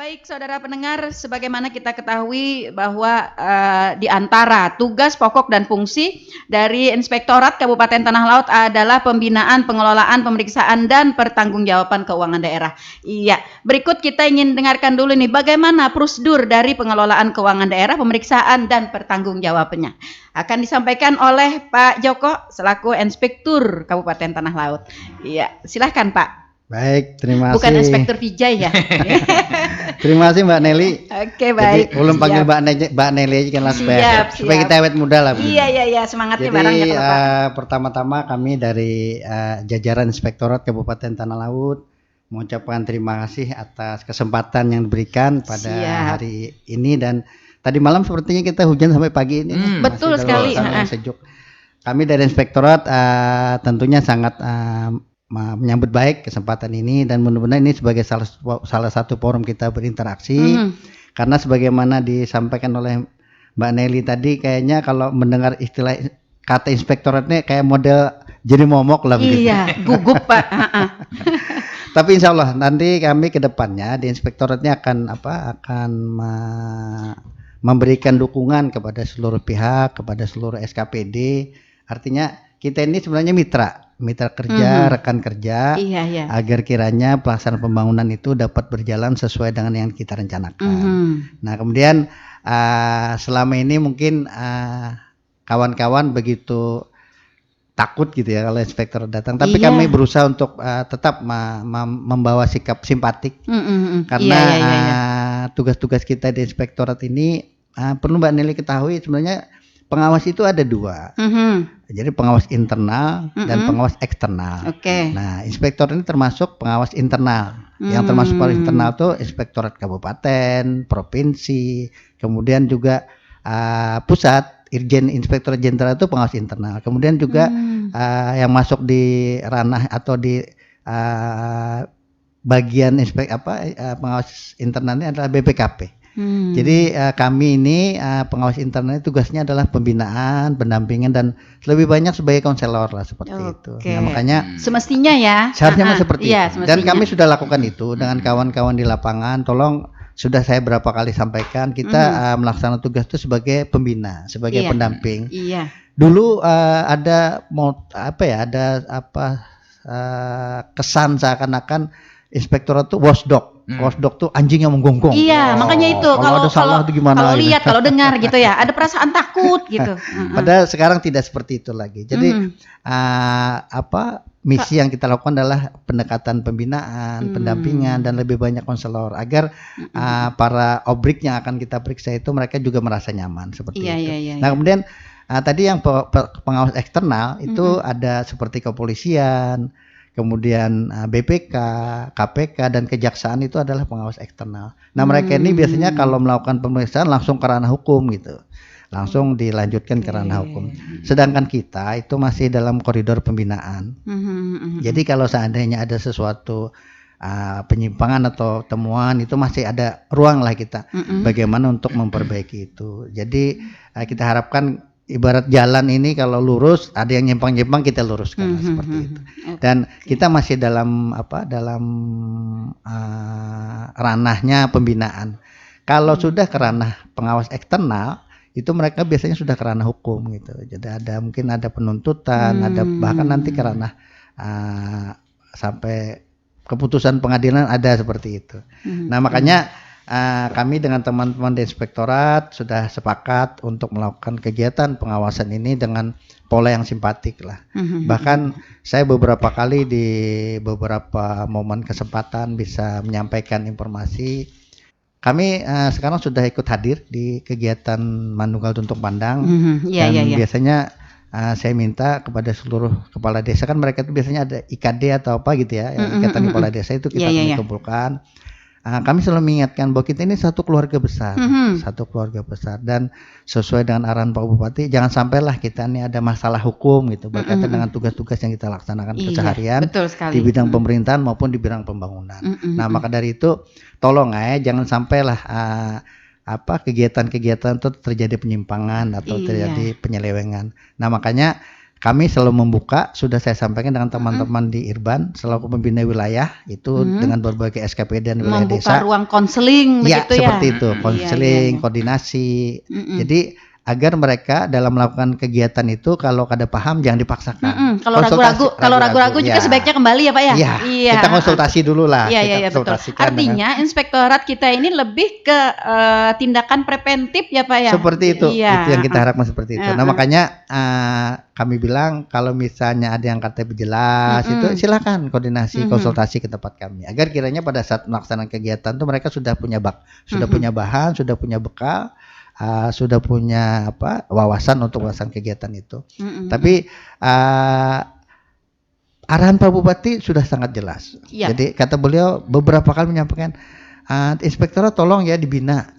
Baik saudara pendengar, sebagaimana kita ketahui bahwa di antara tugas pokok dan fungsi dari Inspektorat Kabupaten Tanah Laut adalah pembinaan, pengelolaan, pemeriksaan, dan pertanggungjawaban keuangan daerah. Iya, berikut kita ingin dengarkan dulu nih bagaimana prosedur dari pengelolaan keuangan daerah, pemeriksaan, dan pertanggungjawabannya. Akan disampaikan oleh Pak Joko selaku Inspektur Kabupaten Tanah Laut. Iya, silahkan Pak. Baik, terima kasih. Bukan Inspektur Vijay ya. Terima kasih Mbak Nelly. Oke, baik. Jadi ulun panggil Mbak Nelly aja kan lah supaya kita awet muda lah. Iya, semangatnya jadi, bareng ya kalau Pak. Pertama-tama kami dari jajaran Inspektorat Kabupaten Tanah Laut mengucapkan terima kasih atas kesempatan yang diberikan pada hari ini, dan tadi malam sepertinya kita hujan sampai pagi ini. Betul sekali. Sejuk. Kami dari Inspektorat tentunya sangat menyambut baik kesempatan ini, dan mudah-mudahan ini sebagai salah satu forum kita berinteraksi. Karena sebagaimana disampaikan oleh Mbak Nelly tadi, kayaknya kalau mendengar istilah kata inspektoratnya kayak model jadi momok lah begitu. Iya, gugup Pak. Tapi insya Allah nanti kami ke depannya di inspektoratnya akan memberikan dukungan kepada seluruh pihak, kepada seluruh SKPD. Artinya kita ini sebenarnya mitra kerja, rekan kerja, agar kiranya pelaksanaan pembangunan itu dapat berjalan sesuai dengan yang kita rencanakan. Nah, kemudian selama ini mungkin kawan-kawan begitu takut gitu ya kalau inspektor datang, tapi kami berusaha untuk tetap membawa sikap simpatik, karena tugas-tugas kita di inspektorat ini perlu Mbak Nelly ketahui, sebenarnya pengawas itu ada dua. Jadi pengawas internal dan pengawas eksternal. Nah, inspektor ini termasuk pengawas internal. Yang termasuk pengawas internal itu inspektorat kabupaten, provinsi, kemudian juga pusat, Irjen Inspektorat Jenderal itu pengawas internal. Kemudian juga yang masuk di ranah atau di bagian pengawas internalnya adalah BPKP. Jadi kami ini pengawas internalnya tugasnya adalah pembinaan, pendampingan, dan lebih banyak sebagai konselor lah seperti itu. Nah, makanya semestinya ya. Seharusnya seperti itu. Dan kami sudah lakukan itu dengan kawan-kawan di lapangan. Tolong, sudah saya berapa kali sampaikan, kita melaksanakan tugas itu sebagai pembina, sebagai pendamping. Dulu ada kesan seakan-akan inspektorat itu watchdog. Watchdog tuh anjing yang menggonggong. Iya, makanya itu kalau salah itu gimana? Kalau lihat, kalau dengar gitu ya, ada perasaan takut gitu. Padahal sekarang tidak seperti itu lagi. Jadi misi yang kita lakukan adalah pendekatan pembinaan, pendampingan, dan lebih banyak konselor agar para obrik yang akan kita periksa itu mereka juga merasa nyaman seperti itu. Nah, kemudian tadi yang pengawas eksternal itu ada seperti kepolisian, kemudian BPK, KPK, dan kejaksaan itu adalah pengawas eksternal. Nah, mereka ini biasanya kalau melakukan pemeriksaan langsung ke ranah hukum gitu. Langsung dilanjutkan ke ranah hukum. Sedangkan kita itu masih dalam koridor pembinaan. Jadi kalau seandainya ada sesuatu penyimpangan atau temuan, itu masih ada ruang lah kita bagaimana untuk memperbaiki itu. Jadi kita harapkan ibarat jalan ini kalau lurus, ada yang nyimpang-nyimpang kita luruskan seperti itu. Dan kita masih dalam ranahnya pembinaan. Kalau sudah ke ranah pengawas eksternal, itu mereka biasanya sudah ke ranah hukum gitu. Jadi mungkin ada penuntutan, ada bahkan nanti ke ranah sampai keputusan pengadilan, ada seperti itu. Nah, makanya kami dengan teman-teman di inspektorat sudah sepakat untuk melakukan kegiatan pengawasan ini dengan pola yang simpatik lah. Bahkan saya beberapa kali di beberapa momen kesempatan bisa menyampaikan informasi. Kami sekarang sudah ikut hadir di kegiatan Manunggal Tuntung Pandang, dan biasanya saya minta kepada seluruh kepala desa, kan mereka itu biasanya ada IKD atau apa gitu ya, Ikatan Kepala Desa itu kita kumpulkan. Kami selalu mengingatkan bahwa kita ini satu keluarga besar, dan sesuai dengan arahan Pak Bupati, jangan sampailah kita ini ada masalah hukum gitu berkaitan dengan tugas-tugas yang kita laksanakan keseharian di bidang pemerintahan maupun di bidang pembangunan. Nah, maka dari itu tolong jangan sampailah kegiatan-kegiatan itu terjadi penyimpangan atau terjadi penyelewengan. Nah, makanya kami selalu membuka, sudah saya sampaikan dengan teman-teman di Irban selaku pembina wilayah itu dengan berbagai SKPD dan wilayah membuka desa. ruang konseling Ya, begitu ya. seperti itu, konseling, koordinasi. Jadi agar mereka dalam melakukan kegiatan itu kalau kada paham jangan dipaksakan. Kalau ragu-ragu juga sebaiknya kembali ya Pak ya. Iya. Kita konsultasi dulu lah. Iya, betul. Artinya inspektorat kita ini lebih ke tindakan preventif ya Pak ya. Seperti itu. Itu yang kita harapkan seperti itu. Nah, makanya kami bilang kalau misalnya ada yang KTP jelas itu silakan koordinasi konsultasi ke tempat kami agar kiranya pada saat melaksanakan kegiatan itu mereka sudah punya punya bahan, sudah punya bekal. Sudah punya wawasan untuk melaksanakan kegiatan itu. Tapi arahan Pak Bupati sudah sangat jelas. Jadi kata beliau beberapa kali menyampaikan, inspektorat tolong ya dibina,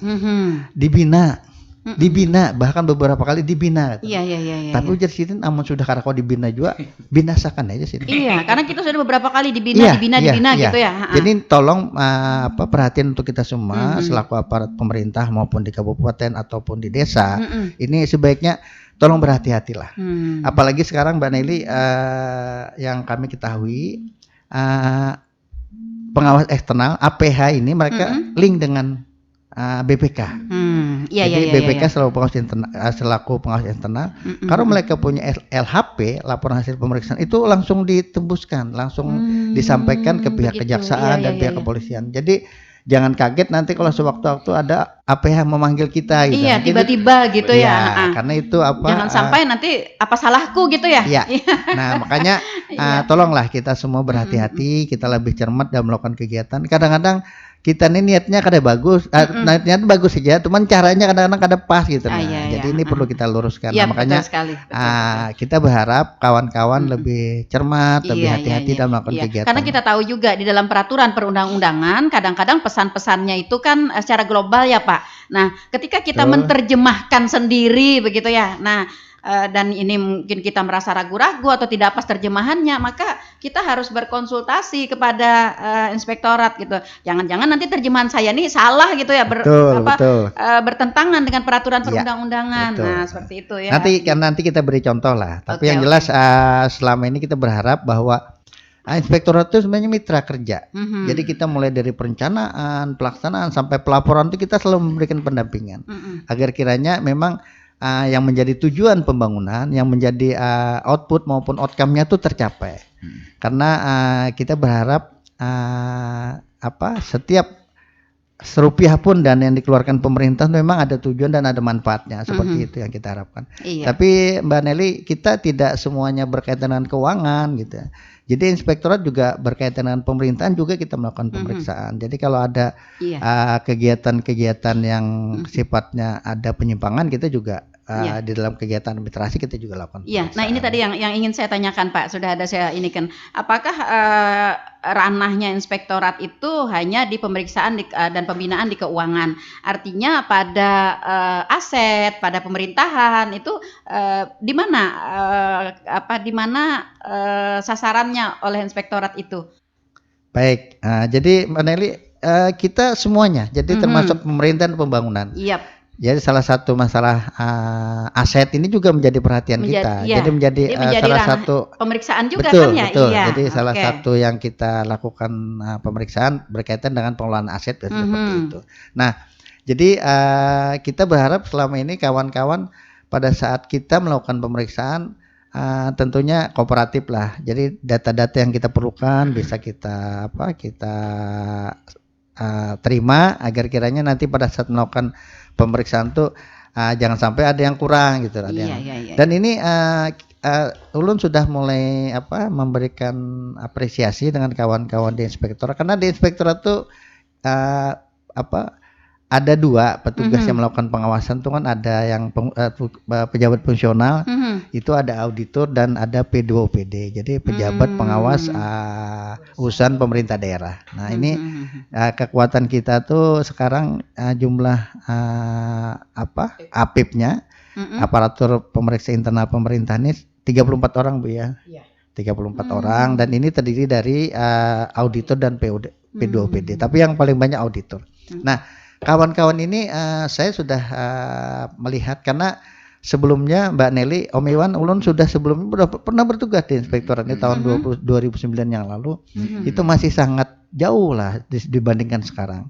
dibina bahkan beberapa kali dibina. Iya. Tapi ujar sini namun sudah karena kau dibina juga binasakan aja sini. Iya, karena kita sudah beberapa kali dibina gitu ya. Jadi tolong perhatian untuk kita semua selaku aparat pemerintah maupun di kabupaten ataupun di desa, ini sebaiknya tolong berhati-hatilah. Apalagi sekarang Mbak Nelly yang kami ketahui pengawas eksternal APH ini mereka link dengan BPK. Jadi BPK selaku pengawas internal. Kalau mereka punya LHP, laporan hasil pemeriksaan itu langsung ditembuskan, langsung disampaikan ke pihak kejaksaan dan pihak kepolisian. Jadi jangan kaget nanti kalau sewaktu-waktu ada APH memanggil kita gitu. Iya, tiba-tiba gitu ya. Karena itu jangan sampai nanti apa salahku gitu ya. Iya. Nah, makanya tolonglah kita semua berhati-hati, kita lebih cermat dalam melakukan kegiatan. Kadang-kadang kita ini niatnya kada bagus, niatnya bagus saja, cuman caranya kadang-kadang kada pas gitu. Jadi ini perlu kita luruskan. Makanya betul. kita berharap kawan-kawan lebih cermat, lebih hati-hati dalam melakukan kegiatan. Karena kita tahu juga di dalam peraturan perundang-undangan kadang-kadang pesan-pesannya itu kan secara global ya Pak. Nah, ketika kita menerjemahkan sendiri begitu ya. Nah, dan ini mungkin kita merasa ragu-ragu atau tidak pas terjemahannya, maka kita harus berkonsultasi kepada inspektorat gitu. Jangan-jangan nanti terjemahan saya ini salah gitu ya, bertentangan dengan peraturan perundang-undangan. Nah, seperti itu ya. Nanti kita beri contoh lah. Tapi yang jelas selama ini kita berharap bahwa inspektorat itu sebenarnya mitra kerja. Jadi kita mulai dari perencanaan, pelaksanaan sampai pelaporan itu kita selalu memberikan pendampingan agar kiranya memang yang menjadi tujuan pembangunan, yang menjadi output maupun outcome-nya itu tercapai. Karena kita berharap setiap serupiah pun dana yang dikeluarkan pemerintah memang ada tujuan dan ada manfaatnya, seperti itu yang kita harapkan. Tapi Mbak Nelly, kita tidak semuanya berkaitan dengan keuangan gitu. Jadi inspektorat juga berkaitan dengan pemerintahan juga kita melakukan pemeriksaan. Jadi kalau ada kegiatan-kegiatan yang sifatnya ada penyimpangan, kita juga di dalam kegiatan administrasi kita juga lakukan. Iya. Nah ini tadi yang ingin saya tanyakan Pak. Sudah ada saya ini kan. Apakah ranahnya inspektorat itu hanya di pemeriksaan dan pembinaan di keuangan? Artinya pada aset, pada pemerintahan itu di mana sasarannya oleh inspektorat itu? Baik. Jadi Mbak Nelly, kita semuanya. Jadi termasuk pemerintahan dan pembangunan. Jadi salah satu masalah aset ini juga menjadi perhatian kita. Jadi menjadi salah satu pemeriksaan juga kan ya. Betul. Jadi salah satu yang kita lakukan pemeriksaan berkaitan dengan pengelolaan aset seperti itu. Nah, jadi kita berharap selama ini kawan-kawan pada saat kita melakukan pemeriksaan tentunya kooperatif lah. Jadi data-data yang kita perlukan bisa kita terima agar kiranya nanti pada saat melakukan pemeriksaan tuh jangan sampai ada yang kurang gitu. Dan ini Ulun sudah mulai memberikan apresiasi dengan kawan-kawan di inspektorat, karena di inspektorat tuh ada dua petugas yang melakukan pengawasan tuh kan, ada yang pejabat fungsional, itu ada auditor dan ada P2OPD. Jadi pejabat pengawas urusan pemerintah daerah. Nah, ini kekuatan kita tuh sekarang jumlah APIP-nya, aparatur pemeriksa internal pemerintah ini 34 orang Bu ya. 34 orang, dan ini terdiri dari auditor dan P2OPD. Tapi yang paling banyak auditor. Nah, kawan-kawan ini saya sudah melihat, karena sebelumnya Mbak Nelly, Om Iwan, ulun sudah sebelumnya sudah pernah bertugas di inspektorat ini tahun 2009 yang lalu. Itu masih sangat jauh lah dibandingkan sekarang.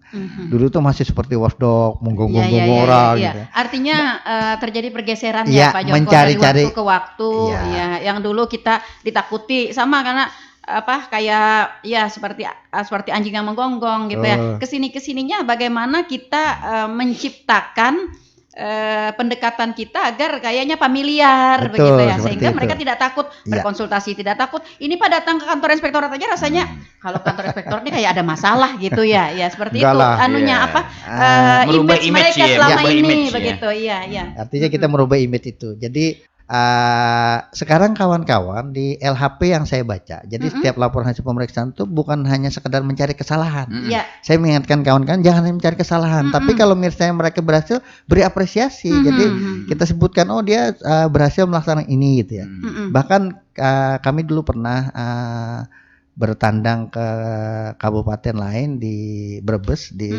Dulu tuh masih seperti watchdog, menggonggong orang gitu. Artinya terjadi pergeseran ya Pak Joko dari waktu ke waktu. Ya, yang dulu kita ditakuti sama karena kayak ya seperti anjing yang menggonggong gitu ya. Kesininya bagaimana kita menciptakan pendekatan kita agar kayaknya familiar. Betul, begitu ya, sehingga mereka tidak takut berkonsultasi, tidak takut ini Pak datang ke kantor inspektorat aja rasanya kalau kantor inspektorat ini kayak ada masalah gitu ya, seperti itu anunya merubah image mereka selama ini begitu artinya kita merubah image itu. Jadi sekarang kawan-kawan di LHP yang saya baca, jadi setiap laporan hasil pemeriksaan itu bukan hanya sekedar mencari kesalahan. Saya mengingatkan kawan-kawan jangan mencari kesalahan, tapi kalau misalnya mereka berhasil, beri apresiasi. Jadi kita sebutkan dia berhasil melaksanakan ini gitu ya. Bahkan kami dulu pernah bertandang ke kabupaten lain di Brebes di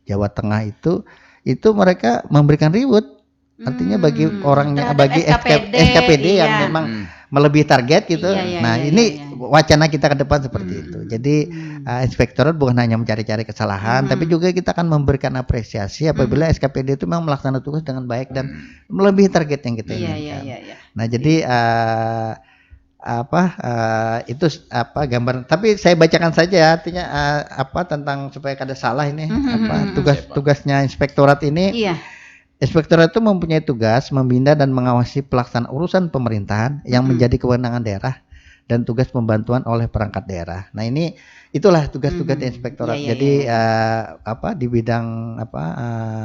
Jawa Tengah, itu mereka memberikan reward. Artinya bagi orangnya, bagi SKPD yang memang melebihi target gitu. Ini wacana kita ke depan seperti itu. Jadi inspektorat bukan hanya mencari-cari kesalahan, tapi juga kita akan memberikan apresiasi apabila SKPD itu memang melaksanakan tugas dengan baik dan melebihi target yang kita inginkan. Nah, jadi itu gambaran. Tapi saya bacakan saja artinya tentang supaya kada salah ini tugasnya inspektorat ini. Inspektorat itu mempunyai tugas membina dan mengawasi pelaksanaan urusan pemerintahan yang menjadi kewenangan daerah dan tugas pembantuan oleh perangkat daerah. Nah, itulah tugas-tugas di inspektorat. Jadi di bidang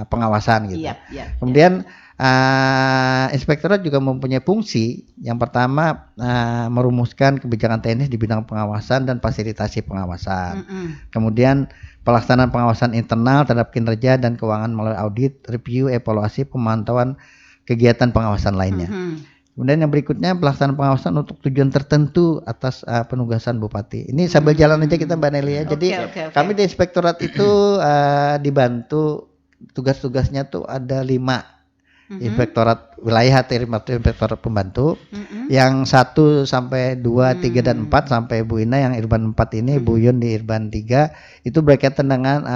pengawasan gitu. Kemudian inspektorat juga mempunyai fungsi yang pertama merumuskan kebijakan teknis di bidang pengawasan dan fasilitasi pengawasan. Kemudian pelaksanaan pengawasan internal terhadap kinerja dan keuangan melalui audit, review, evaluasi, pemantauan kegiatan pengawasan lainnya. Kemudian yang berikutnya pelaksanaan pengawasan untuk tujuan tertentu atas penugasan bupati. Ini sambil jalan aja kita Mbak Nelly ya. Jadi kami di inspektorat itu dibantu tugas-tugasnya tuh ada 5 inspektorat wilayah atau inspektorat pembantu. Yang 1 sampai 2, 3 dan 4 sampai Bu Ina yang Irban 4 ini, Bu Yun di Irban 3 itu berkaitan dengan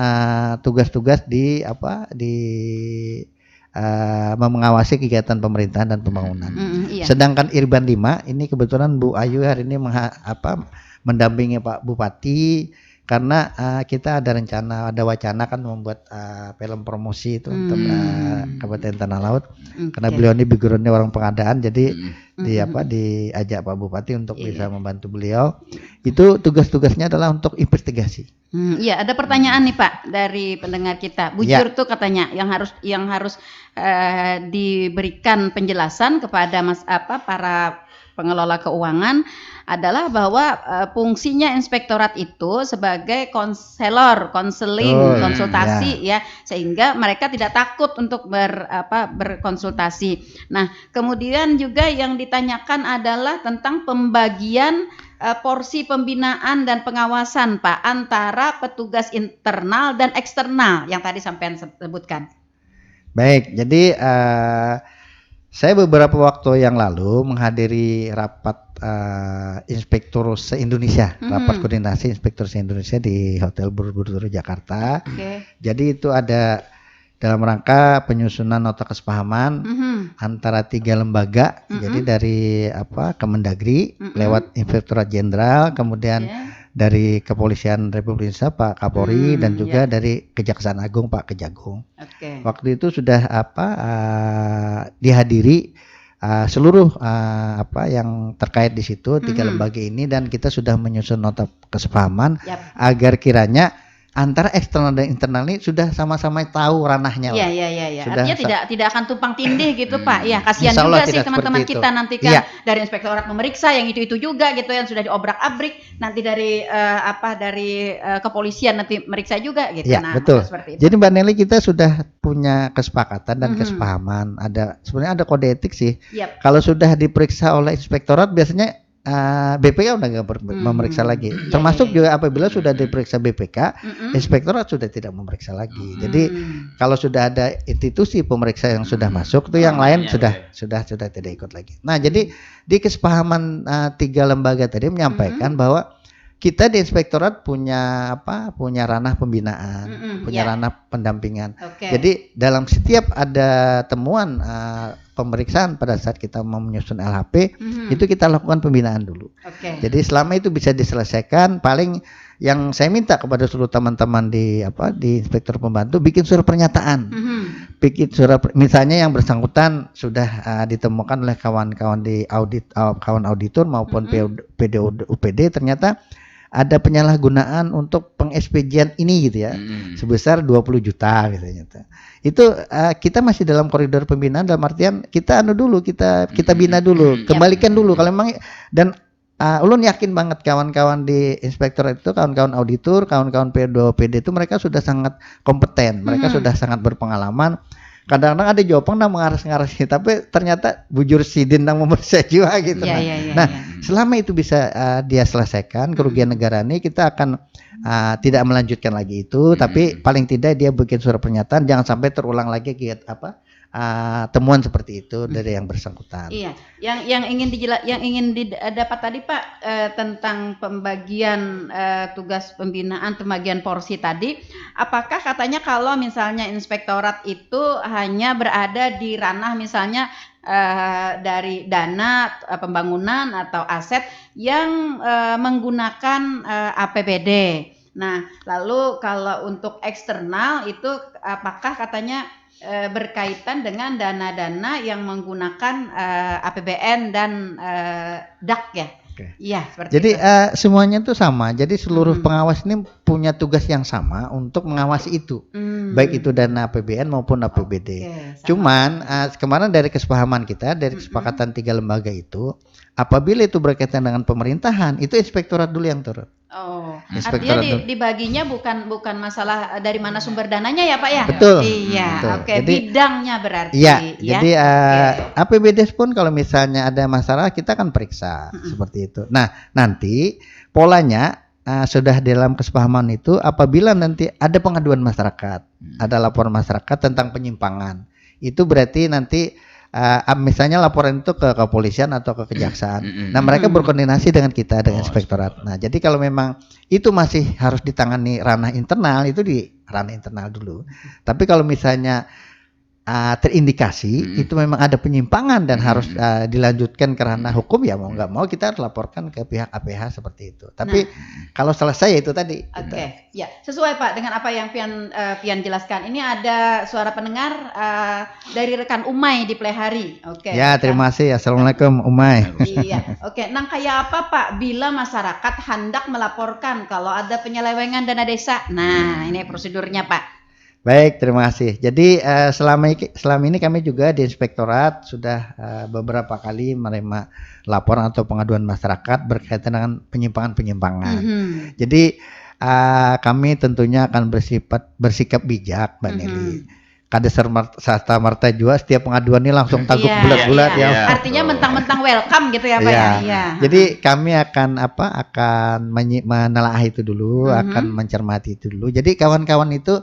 tugas-tugas di mengawasi kegiatan pemerintahan dan pembangunan. Sedangkan Irban 5 ini kebetulan Bu Ayu hari ini mendampingi Pak Bupati karena kita ada wacana kan membuat film promosi itu untuk Kabupaten Tanah Laut. Karena beliau ini backgroundnya orang pengadaan, jadi diajak Pak Bupati untuk bisa membantu beliau. Itu tugas-tugasnya adalah untuk investigasi. Ada pertanyaan nih Pak dari pendengar kita. Bujur tuh katanya yang harus diberikan penjelasan kepada para pengelola keuangan adalah bahwa fungsinya inspektorat itu sebagai konseling, konsultasi sehingga mereka tidak takut untuk berkonsultasi. Nah, kemudian juga yang ditanyakan adalah tentang pembagian porsi pembinaan dan pengawasan Pak antara petugas internal dan eksternal yang tadi sampean sebutkan. Baik, jadi saya beberapa waktu yang lalu menghadiri rapat inspektur se-Indonesia, rapat koordinasi inspektur se-Indonesia di Hotel Borobudur Jakarta. Jadi itu ada dalam rangka penyusunan nota kesepahaman antara 3 lembaga, jadi dari Kemendagri lewat Inspektorat Jenderal, kemudian dari Kepolisian Republik Indonesia Pak Kapolri dan juga dari Kejaksaan Agung Pak Kejagung. Waktu itu sudah dihadiri seluruh yang terkait di situ 3 lembaga ini, dan kita sudah menyusun nota kesepahaman agar kiranya antara eksternal dan internal ini sudah sama-sama tahu ranahnya. Artinya tidak akan tumpang tindih gitu Pak. Ya, kasihan juga sih teman-teman kita nanti kan dari inspektorat memeriksa yang itu juga gitu yang sudah diobrak-abrik, nanti dari kepolisian nanti meriksa juga gitu. Betul. Jadi Mbak Nelly, kita sudah punya kesepakatan dan kesepahaman. Sebenarnya ada kode etik sih. Kalau sudah diperiksa oleh inspektorat biasanya BPK udah nggak memeriksa lagi. Termasuk juga apabila sudah diperiksa BPK, inspektorat sudah tidak memeriksa lagi. Jadi kalau sudah ada institusi pemeriksa yang sudah masuk, tuh yang lain sudah tidak ikut lagi. Nah, jadi di kesepahaman 3 lembaga tadi menyampaikan bahwa kita di inspektorat punya ranah pembinaan, punya ranah pendampingan. Jadi dalam setiap ada temuan pemeriksaan pada saat kita mau menyusun LHP, itu kita lakukan pembinaan dulu. Jadi selama itu bisa diselesaikan, paling yang saya minta kepada seluruh teman-teman di inspektor pembantu bikin surat pernyataan. Bikin surat, misalnya yang bersangkutan sudah ditemukan oleh kawan-kawan di kawan auditor maupun UPD ternyata ada penyalahgunaan untuk peng-SPJ ini gitu ya, sebesar 20 juta misalnya. Itu kita masih dalam koridor pembinaan, dalam artian kita kita bina dulu, kembalikan dulu kalau memang. Dan ulun yakin banget kawan-kawan di inspektor itu, kawan-kawan auditor, kawan-kawan P2PD itu mereka sudah sangat kompeten, mereka sudah sangat berpengalaman. Kadang-kadang ada jawaban mengaras-ngaras, tapi ternyata bujur sidin nang memeriksa juga gitu. Selama itu bisa dia selesaikan kerugian negara ini, kita akan tidak melanjutkan lagi itu, tapi paling tidak dia bikin surat pernyataan jangan sampai terulang lagi temuan seperti itu dari yang bersangkutan. Iya, yang ingin didapat tadi Pak tentang pembagian tugas pembinaan, pembagian porsi tadi, apakah katanya kalau misalnya inspektorat itu hanya berada di ranah misalnya dari dana pembangunan atau aset yang menggunakan APBD. Nah, lalu kalau untuk eksternal itu apakah katanya berkaitan dengan dana-dana yang menggunakan APBN dan DAK ya? Iya, seperti jadi itu. semuanya itu sama. Jadi seluruh pengawas ini punya tugas yang sama untuk mengawasi itu, baik itu dana APBN maupun APBD. Cuman kemarin dari kesepahaman kita, dari kesepakatan 3 lembaga itu, apabila itu berkaitan dengan pemerintahan, itu inspektorat dulu yang turun. Artinya dibaginya bukan masalah dari mana sumber dananya ya Pak ya? Betul. Iya, betul. Jadi, bidangnya berarti. Iya, jadi APBD pun kalau misalnya ada masalah kita akan periksa seperti itu. Nah, nanti polanya sudah dalam kesepahaman itu, apabila nanti ada pengaduan masyarakat, ada laporan masyarakat tentang penyimpangan, itu berarti nanti misalnya laporan itu ke kepolisian atau ke kejaksaan. Nah, mereka berkoordinasi dengan kita, dengan inspektorat. Nah, jadi kalau memang itu masih harus ditangani ranah internal, itu di ranah internal dulu. Tapi kalau misalnya terindikasi itu memang ada penyimpangan dan harus dilanjutkan ke ranah hukum, ya mau nggak mau kita harus laporkan ke pihak APH seperti itu. Tapi kalau selesai itu tadi. Ya, sesuai Pak dengan apa yang Pian jelaskan. Ini ada suara pendengar dari rekan Umay di Plehari. Ya, terima kasih. Assalamualaikum Umay. Iya, nang kayak apa Pak bila masyarakat hendak melaporkan kalau ada penyelewengan dana desa? Nah, ini prosedurnya Pak. Baik, terima kasih. Jadi selama ini kami juga di inspektorat sudah beberapa kali menerima laporan atau pengaduan masyarakat berkaitan dengan penyimpangan-penyimpangan. Jadi kami tentunya akan bersikap bijak, Mbak Nelly. Kades Sarta Marta juga setiap pengaduan ini langsung tanggup bulat-bulat ya. Artinya mentang-mentang welcome gitu ya Pak ya. Jadi kami akan menelaah itu dulu, akan mencermati itu dulu. Jadi kawan-kawan itu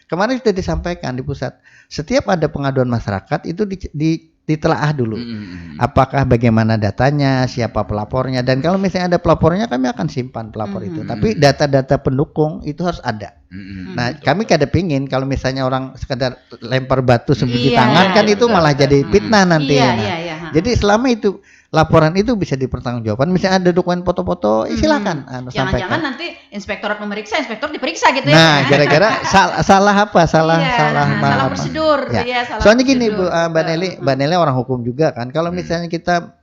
kemarin sudah disampaikan di pusat, setiap ada pengaduan masyarakat itu ditelaah dulu. Apakah bagaimana datanya, siapa pelapornya, dan kalau misalnya ada pelapornya kami akan simpan pelapor itu. Tapi data-data pendukung itu harus ada. Nah, kami kada pingin kalau misalnya orang sekedar lempar batu sembunyi tangan kan itu malah jadi fitnah nanti. Jadi selama itu laporan itu bisa dipertanggungjawabkan. Misalnya ada dokumen foto-foto, silakan. Jangan-jangan nanti inspektorat memeriksa, inspektor diperiksa gitu ya. Nah, gara-gara salah apa? Salah prosedur. Soalnya gini Bu, Mbak Nelly orang hukum juga kan. Kalau misalnya kita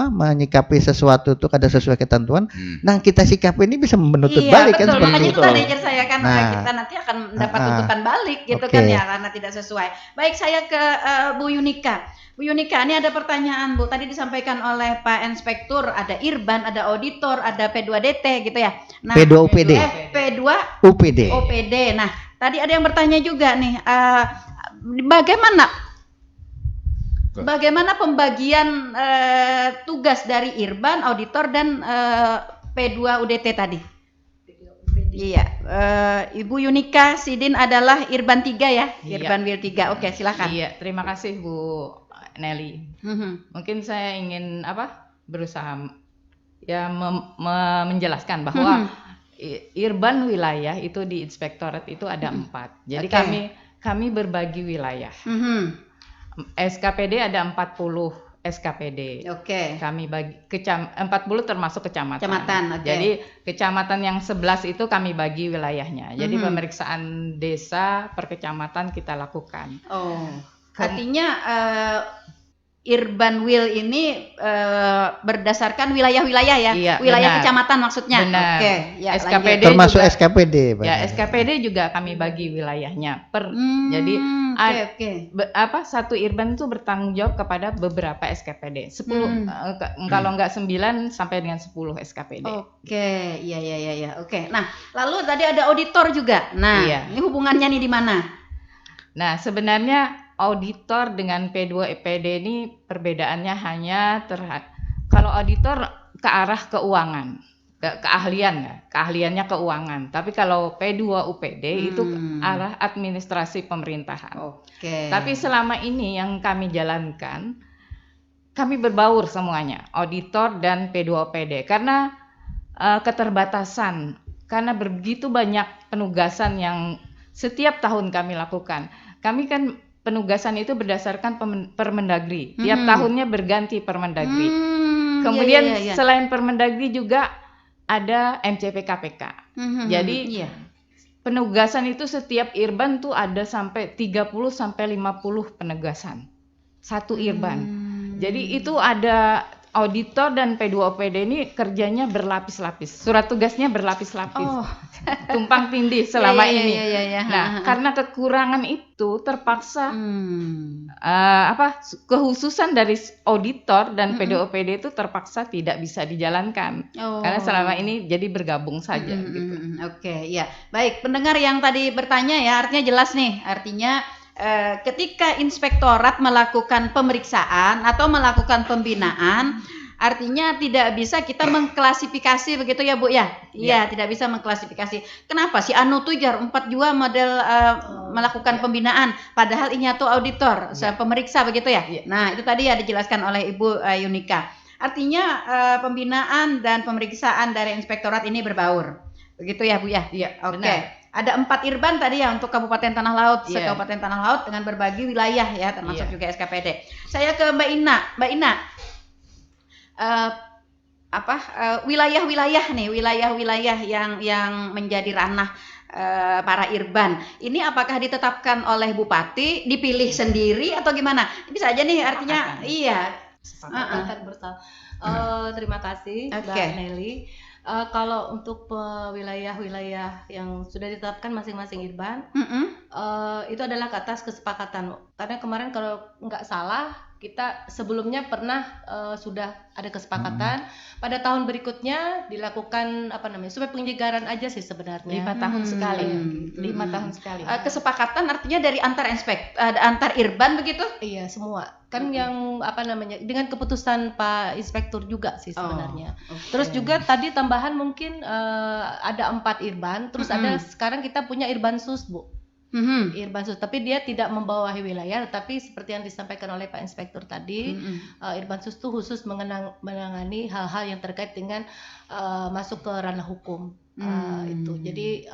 menyikapi sesuatu itu kada sesuai ketentuan, nah kita sikapi ini bisa menuntut balik kan seperti makanya itu. Makanya itu tadi saya kan kita nanti akan mendapat tuntutan balik gitu kan ya karena tidak sesuai. Baik, saya ke Bu Yunika. Bu Yunika, ini ada pertanyaan Bu. Tadi disampaikan oleh Pak Inspektur, ada Irban, ada auditor, ada P2DT gitu ya. Nah, P2UPD. UPD. Nah, tadi ada yang bertanya juga nih, bagaimana bagaimana pembagian tugas dari Irban, auditor dan P2 UDT tadi? Iya, Ibu Yunika Sidin adalah Irban 3 ya, Irban Wil 3. Oke, silakan. Iya, terima kasih Bu Nelly. Mungkin saya ingin berusaha ya menjelaskan bahwa Irban wilayah itu di inspektorat itu ada 4. Jadi kami berbagi wilayah. SKPD ada 40 SKPD. Kami bagi 40 termasuk kecamatan. Jadi kecamatan yang 11 itu kami bagi wilayahnya. Jadi pemeriksaan desa per kecamatan kita lakukan. Artinya Irban Wil ini berdasarkan wilayah-wilayah ya, iya, wilayah benar. kecamatan maksudnya. Benar. Ya, SKPD termasuk juga, SKPD. Ya, SKPD juga kami bagi wilayahnya per. Jadi satu Irban itu bertanggung jawab kepada beberapa SKPD. 10 kalau enggak 9 sampai dengan 10 SKPD. Iya. Oke. Nah, lalu tadi ada auditor juga. Nah, ini hubungannya nih di mana? Nah, sebenarnya auditor dengan P2 EPD ini perbedaannya hanya kalau auditor ke arah keuangan, keahliannya keuangan. Tapi kalau P2 UPD itu ke arah administrasi pemerintahan. Tapi selama ini yang kami jalankan, kami berbaur semuanya, auditor dan P2 UPD karena keterbatasan, karena begitu banyak penugasan yang setiap tahun kami lakukan. Kami kan penugasan itu berdasarkan Permendagri. Tiap tahunnya berganti Permendagri. Kemudian selain Permendagri juga ada MCP KPK. Jadi penugasan itu setiap Irban tuh ada sampai 30 sampai 50 penugasan. Satu Irban. Jadi itu ada auditor dan P2 OPD ini kerjanya berlapis-lapis. Surat tugasnya berlapis-lapis. Tumpang tindih selama ini. Nah, karena kekurangan itu terpaksa kehususan dari auditor dan P2 OPD itu terpaksa tidak bisa dijalankan. Karena selama ini jadi bergabung saja gitu. Baik, pendengar yang tadi bertanya ya, artinya jelas nih. Artinya ketika inspektorat melakukan pemeriksaan atau melakukan pembinaan, artinya tidak bisa kita mengklasifikasi begitu ya Bu ya? Iya, tidak bisa mengklasifikasi. Kenapa si Anu tuh jar 4 juga model melakukan pembinaan, padahal ini tuh auditor, pemeriksa begitu ya? Nah, itu tadi ya dijelaskan oleh Ibu Yunika. Artinya pembinaan dan pemeriksaan dari inspektorat ini berbaur. Begitu ya Bu ya? Iya, Oke. Ada 4 Irban tadi ya untuk Kabupaten Tanah Laut, Kabupaten Tanah Laut dengan berbagi wilayah ya, termasuk juga SKPD. Saya ke Mbak Ina. Mbak Ina, wilayah-wilayah nih, wilayah-wilayah yang menjadi ranah para Irban. Ini apakah ditetapkan oleh Bupati, dipilih sendiri atau gimana? Bisa aja nih artinya, Terima kasih Mbak Nelly. Kalau untuk wilayah-wilayah yang sudah ditetapkan masing-masing Irban, itu adalah ke atas kesepakatan. Karena kemarin kalau nggak salah kita sebelumnya pernah sudah ada kesepakatan. Pada tahun berikutnya dilakukan supaya penyegaran aja sih sebenarnya. 5 tahun sekali. 5 tahun sekali. Kesepakatan artinya dari antar Irban begitu? Iya, semua. Kan yang dengan keputusan Pak Inspektur juga sih sebenarnya. Terus juga tadi tambahan mungkin ada 4 Irban, terus ada sekarang kita punya Irbansus, Bu. Irbansus, tapi dia tidak membawahi wilayah, tapi seperti yang disampaikan oleh Pak Inspektur tadi, Irbansus itu khusus menangani hal-hal yang terkait dengan masuk ke ranah hukum. Itu. Jadi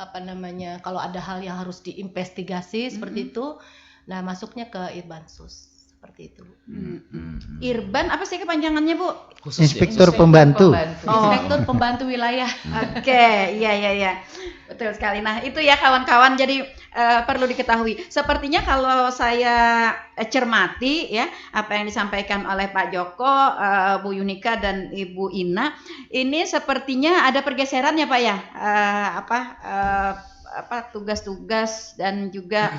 kalau ada hal yang harus diinvestigasi seperti itu, nah masuknya ke Irbansus. Seperti itu. Irban apa sih kepanjangannya Bu? Inspektur Pembantu. Inspektur Pembantu Wilayah. Iya. Betul sekali. Nah itu ya kawan-kawan, jadi perlu diketahui. Sepertinya kalau saya cermati ya apa yang disampaikan oleh Pak Joko, Bu Yunika dan Ibu Ina, ini sepertinya ada pergeseran ya Pak ya, tugas-tugas dan juga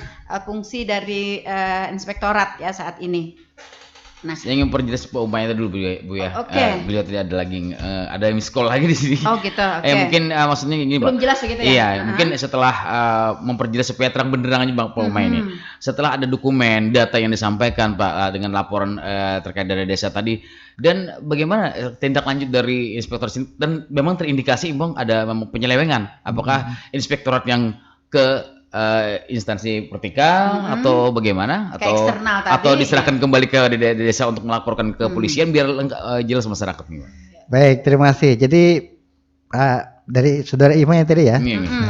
fungsi dari inspektorat ya saat ini. Nah, saya ingin perjelas Pak Umay itu dulu Bu ya. Beliau tidak ada lagi ada miss call lagi di sini. Oh gitu. Oke. Mungkin maksudnya gini belum Pak. jelas begitu ya? Iya, mungkin setelah memperjelas supaya terang benderang aja Bang Pak Umay ini. Setelah ada dokumen data yang disampaikan Pak dengan laporan terkait dari desa tadi, dan bagaimana tindak lanjut dari inspektor dan memang terindikasi Bang ada memang penyelewengan. Apakah inspektorat yang ke instansi vertikal atau bagaimana Ke eksternal tadi, atau diserahkan kembali ke desa untuk melaporkan ke polisian biar jelas masyarakat nih. Baik, terima kasih. Jadi dari saudara Ima yang tadi ya.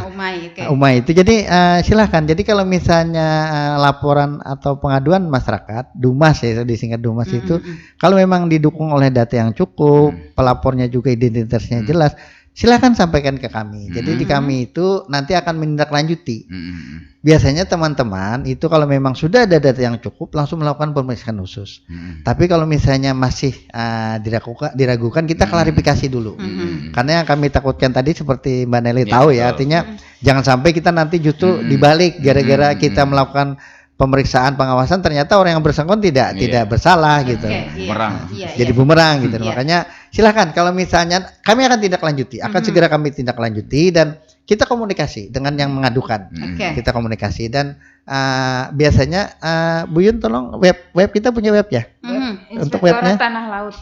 Umay, okay. Umay itu jadi silahkan. Jadi kalau misalnya laporan atau pengaduan masyarakat, Dumas ya disingkat Dumas itu, kalau memang didukung oleh data yang cukup, pelapornya juga identitasnya jelas, silahkan sampaikan ke kami. Jadi di kami itu nanti akan menindaklanjuti. Biasanya teman-teman itu kalau memang sudah ada data yang cukup langsung melakukan pemeriksaan khusus. Tapi kalau misalnya masih diragukan kita klarifikasi dulu. Karena yang kami takutkan tadi seperti Mbak Nelly tahu ya, artinya jangan sampai kita nanti justru dibalik gara-gara kita melakukan pemeriksaan pengawasan ternyata orang yang bersangkutan tidak bersalah gitu. Jadi bumerang gitu. Makanya silakan kalau misalnya kami akan tindak lanjuti, akan segera kami tindak lanjuti dan kita komunikasi dengan yang mengadukan. Kita komunikasi dan biasanya Bu Yun tolong web kita punya web ya? Untuk webnya Tanah Laut.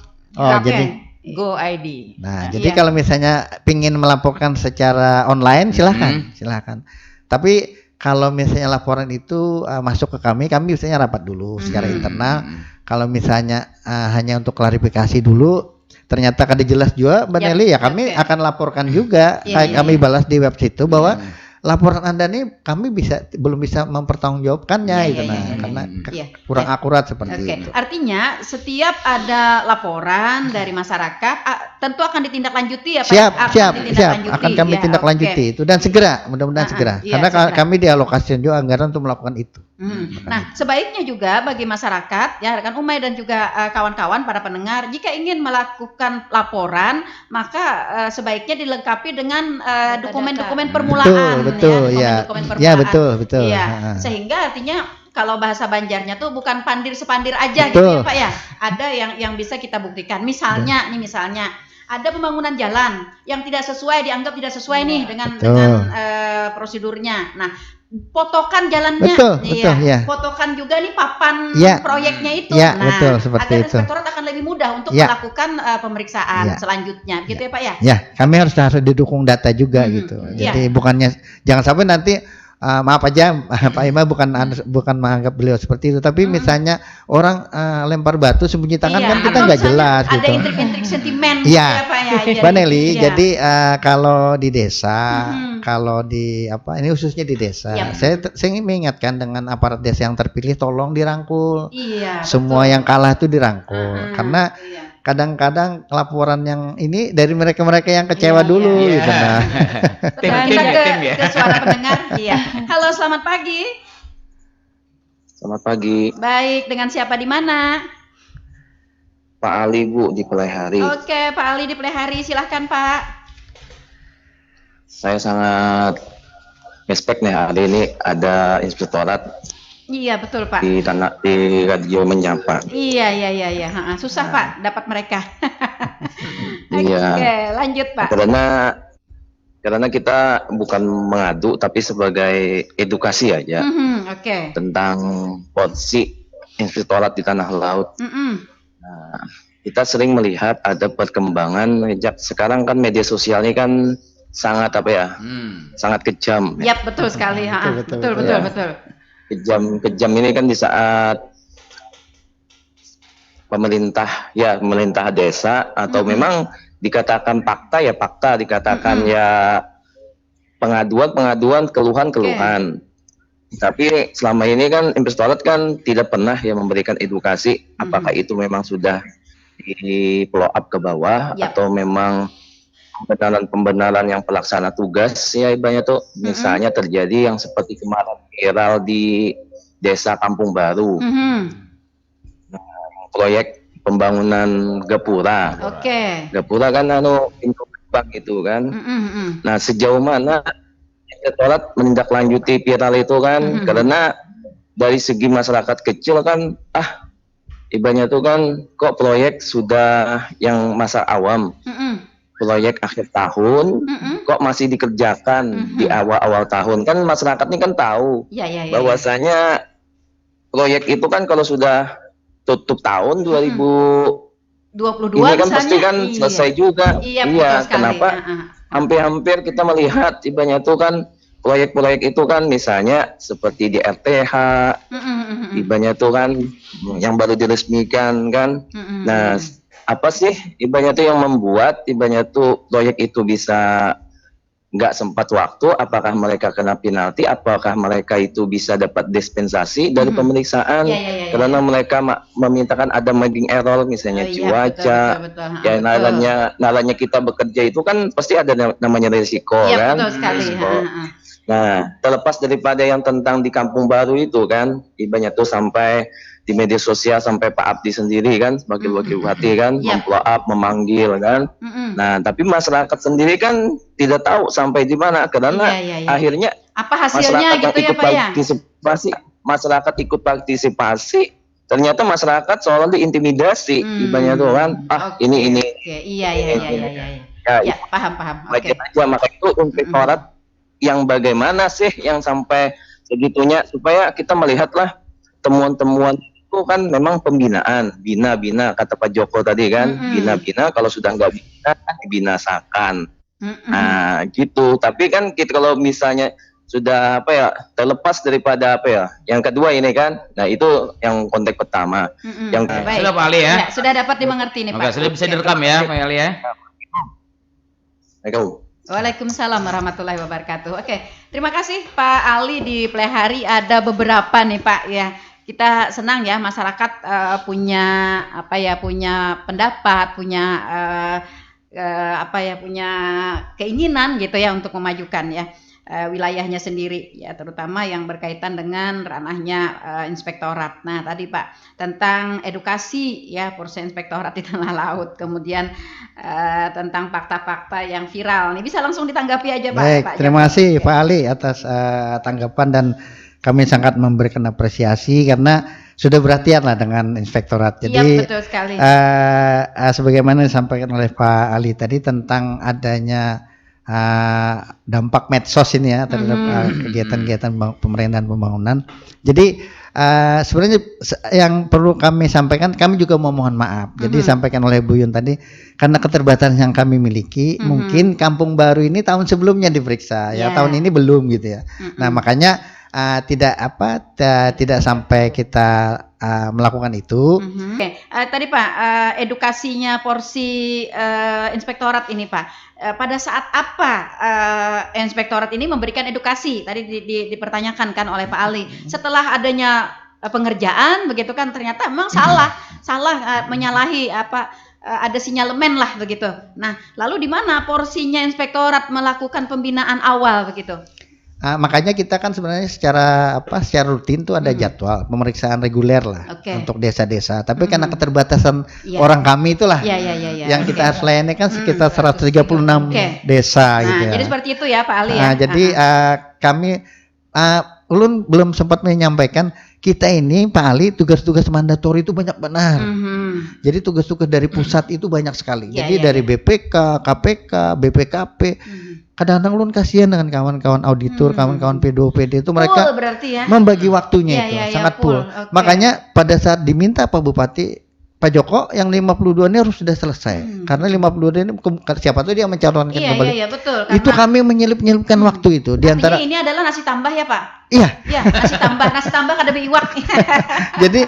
jadi Go ID. Nah, jadi kalau misalnya pingin melaporkan secara online silakan. Tapi kalau misalnya laporan itu masuk ke kami biasanya rapat dulu secara internal. Kalau misalnya hanya untuk klarifikasi dulu, ternyata kada jelas juga Mbak Nelly ya kami akan laporkan juga. Kami balas di web situ bahwa laporan Anda nih kami belum bisa mempertanggungjawabkannya karena kurang akurat seperti itu. Artinya setiap ada laporan dari masyarakat tentu akan ditindaklanjuti ya Pak. Siap. Akan kami tindak lanjuti itu dan segera, mudah-mudahan segera. Karena kami dialokasikan juga anggaran untuk melakukan itu. Nah, sebaiknya juga bagi masyarakat ya rekan Umay dan juga kawan-kawan para pendengar, jika ingin melakukan laporan maka sebaiknya dilengkapi dengan dokumen-dokumen permulaan. Betul. Sehingga artinya kalau bahasa Banjarnya tuh bukan pandir sepandir aja gitu ya Pak ya. Ada yang bisa kita buktikan. Misalnya ada pembangunan jalan yang dianggap tidak sesuai nih dengan prosedurnya. Nah, potokan jalannya, potokan juga nih papan proyeknya itu. Agar inspektorat akan lebih mudah untuk melakukan pemeriksaan selanjutnya, gitu ya Pak ya? Ya, kami harus didukung data juga gitu. Jadi bukannya jangan sampai nanti maaf aja Pak Ima bukan menganggap beliau seperti itu, tapi misalnya orang lempar batu sembunyi tangan kan kita nggak jelas ada gitu. Ada intrik-intrik sentimen ya, Pak ya. Mbak Nelly, jadi kalau di desa, kalau di ini khususnya di desa, saya ingin mengingatkan dengan aparat desa yang terpilih tolong dirangkul. Semua yang kalah itu dirangkul, karena kadang-kadang laporan yang ini dari mereka-mereka yang kecewa dulu gitu. Kita ke suara pendengar. Halo, selamat pagi. Selamat pagi. Baik, dengan siapa di mana? Pak Ali Bu di Pelehari. Oke, Pak Ali di Pelehari, silahkan Pak. Saya sangat respect nih hari ini ada inspektorat. Iya betul Pak. Di radio menyapa. Iya. Susah Pak dapat mereka. Oke, lanjut Pak. Karena kita bukan mengadu tapi sebagai edukasi aja tentang posisi inspektorat di tanah laut. Nah, kita sering melihat ada perkembangan sekarang kan media sosial ini kan sangat sangat kejam. Yap, betul sekali. Betul. Kejam ini kan di saat pemerintah desa atau memang dikatakan fakta dikatakan pengaduan keluhan. Tapi selama ini kan inspektorat kan tidak pernah memberikan edukasi apakah itu memang sudah di follow up ke bawah atau memang pembenaran yang pelaksana tugas ibaratnya tuh misalnya terjadi yang seperti kemarin viral di Desa Kampung Baru. Proyek pembangunan gapura. Gapura kan pintu gerbang itu kan. Nah, sejauh mana inspektorat menindaklanjuti viral itu kan karena dari segi masyarakat kecil kan ibaratnya tuh kan kok proyek sudah yang masa awam, proyek akhir tahun, kok masih dikerjakan di awal-awal tahun. Kan masyarakat ini kan tahu bahwasanya proyek itu kan kalau sudah tutup tahun 22 ini kan misalnya, pasti kan selesai juga. Iya, betul sekali. Kenapa? Hampir-hampir kita melihat ibaratnya tuh kan proyek-proyek itu kan misalnya seperti di RTH, ibaratnya tuh kan yang baru diresmikan kan. Nah, apa sih ibaratnya tuh yang membuat ibaratnya tuh proyek itu bisa nggak sempat waktu? Apakah mereka kena penalti? Apakah mereka itu bisa dapat dispensasi dari pemeriksaan? Karena mereka memintakan ada margin error, misalnya cuaca. Betul. Ya, nalanya kita bekerja itu kan pasti ada namanya risiko kan. Betul sekali. Risiko. Nah, terlepas daripada yang tentang di Kampung Baru itu kan, ibaratnya tuh sampai di media sosial sampai Pak Abdi sendiri kan sebagai wakil bupati kan memplow up, memanggil kan. Nah, tapi masyarakat sendiri kan tidak tahu sampai di mana karena akhirnya apa hasilnya masyarakat gitu yang ikut partisipasi, masyarakat ikut partisipasi, ternyata masyarakat seolah diintimidasi, ibaratnya tuh kan ini. Iya, paham. Oke. Maka itu inspektorat yang bagaimana sih yang sampai segitunya supaya kita melihatlah temuan-temuan itu kan memang pembinaan, bina kata Pak Joko tadi kan, bina kalau sudah nggak bina kan dibinasakan. Nah, gitu. Tapi kan kita kalau misalnya sudah terlepas daripada yang kedua ini kan, nah itu yang konteks pertama. Yang sudah Pak Ali ya? Sudah dapat dimengerti nih Pak. Sudah bisa direkam ya Pak Ali ya? Waalaikumsalam warahmatullahi wabarakatuh. Oke, terima kasih Pak Ali di Plehari. Ada beberapa nih Pak ya. Kita senang ya masyarakat punya punya pendapat, punya punya keinginan gitu ya untuk memajukan ya wilayahnya sendiri ya, terutama yang berkaitan dengan ranahnya inspektorat. Nah, tadi Pak tentang edukasi ya porsi inspektorat di Tanah Laut, kemudian tentang fakta-fakta yang viral. Nih bisa langsung ditanggapi aja Pak. Baik, terima kasih Pak Ali atas tanggapan, dan kami sangat memberikan apresiasi karena sudah berhati-hati lah dengan inspektorat. Jadi betul sekali. Sebagaimana disampaikan oleh Pak Ali tadi tentang adanya dampak medsos ini ya terhadap kegiatan-kegiatan pemerintahan pembangunan. Jadi sebenarnya yang perlu kami sampaikan, kami juga memohon maaf. Jadi disampaikan oleh Bu Yun tadi, karena keterbatasan yang kami miliki, mungkin Kampung Baru ini tahun sebelumnya diperiksa, ya tahun ini belum gitu ya. Nah, makanya tidak sampai kita melakukan itu. Oke. Tadi Pak edukasinya porsi inspektorat ini Pak. Pada saat apa inspektorat ini memberikan edukasi? Tadi dipertanyakan kan oleh Pak Ali. Setelah adanya pengerjaan begitu kan, ternyata memang salah menyalahi ada sinyalemen lah begitu. Nah, lalu di mana porsinya inspektorat melakukan pembinaan awal begitu? Makanya kita kan sebenarnya secara rutin tuh ada jadwal pemeriksaan reguler lah untuk desa-desa. Tapi karena keterbatasan orang kami itulah yang kita harus layani kan sekitar 136 desa gitu ya. Jadi seperti itu ya Pak Ali ya. Jadi kami ulun belum sempat menyampaikan, kita ini Pak Ali tugas-tugas mandatori itu banyak benar. Jadi tugas-tugas dari pusat itu banyak sekali. Jadi dari BPK, KPK, BPKP. Kadang-kadang ulun kasihan dengan kawan-kawan auditor, kawan-kawan P2PD itu mereka membagi waktunya itu sangat full. Makanya pada saat diminta Pak Bupati, Pak Joko yang 52 ini harus sudah selesai. Karena 52 ini siapa tuh dia mencalonkan kembali. Iya, betul. Itu kami menyelip-nyelipkan waktu itu. Di antara ini adalah nasi tambah ya Pak? Iya. Iya, nasi tambah kada iwak. Jadi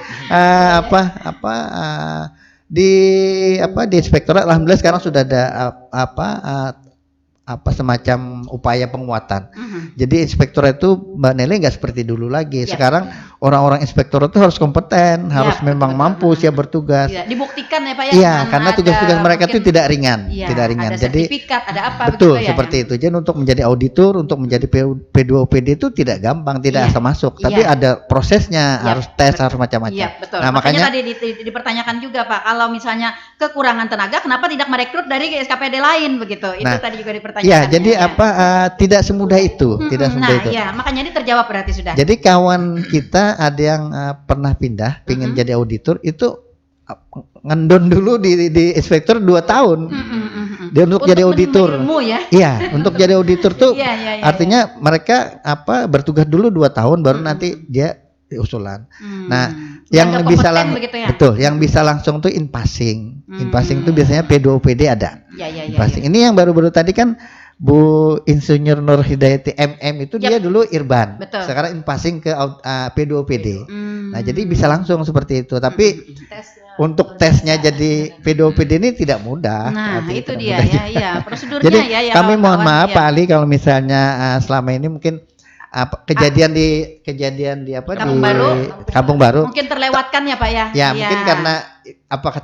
di inspektorat alhamdulillah sekarang sudah ada semacam upaya penguatan. Jadi inspektorat itu Mbak Nele nggak seperti dulu lagi. Sekarang orang-orang inspektorat itu harus kompeten, harus memang mampu siap bertugas. Dibuktikan ya Pak ya. Iya, karena tugas-tugas mereka itu tidak ringan, Ada jadi sertifikat, ada apa betul begitu, seperti itu. Jadi untuk menjadi auditor, untuk menjadi P2PD itu tidak gampang, tidak asal masuk, tapi ada prosesnya, harus tes, harus macam-macam. Iya, betul. Nah, makanya tadi dipertanyakan juga Pak, kalau misalnya kekurangan tenaga, kenapa tidak merekrut dari SKPD lain begitu? Itu tadi juga dipertanyakan. Iya, jadi tidak semudah itu, Iya, makanya ini terjawab berarti sudah. Jadi kawan kita ada yang pernah pindah, pengen jadi auditor, itu ngendon dulu di inspektor 2 tahun. Dia untuk jadi auditor. Ilmu ya. Iya, untuk jadi auditor tuh Iya, artinya mereka bertugas dulu 2 tahun baru nanti dia diusulan. Nah, yang bisa betul, yang bisa langsung tuh in passing. In passing tuh biasanya P2PD ada. Iya. Passing. Ini yang baru-baru tadi kan Bu Insinyur Nur Hidayati MM itu dia dulu Irban. Betul. Sekarang in passing ke P2PD. Nah, jadi bisa langsung seperti itu. Tapi untuk tesnya jadi P2PD ini tidak mudah. Nah, itu dia ya, prosedurnya jadi, ya. Kami mohon maaf Pak Ali kalau misalnya selama ini mungkin kejadian di Kampung Baru. Mungkin terlewatkan ya Pak ya. Ya, mungkin karena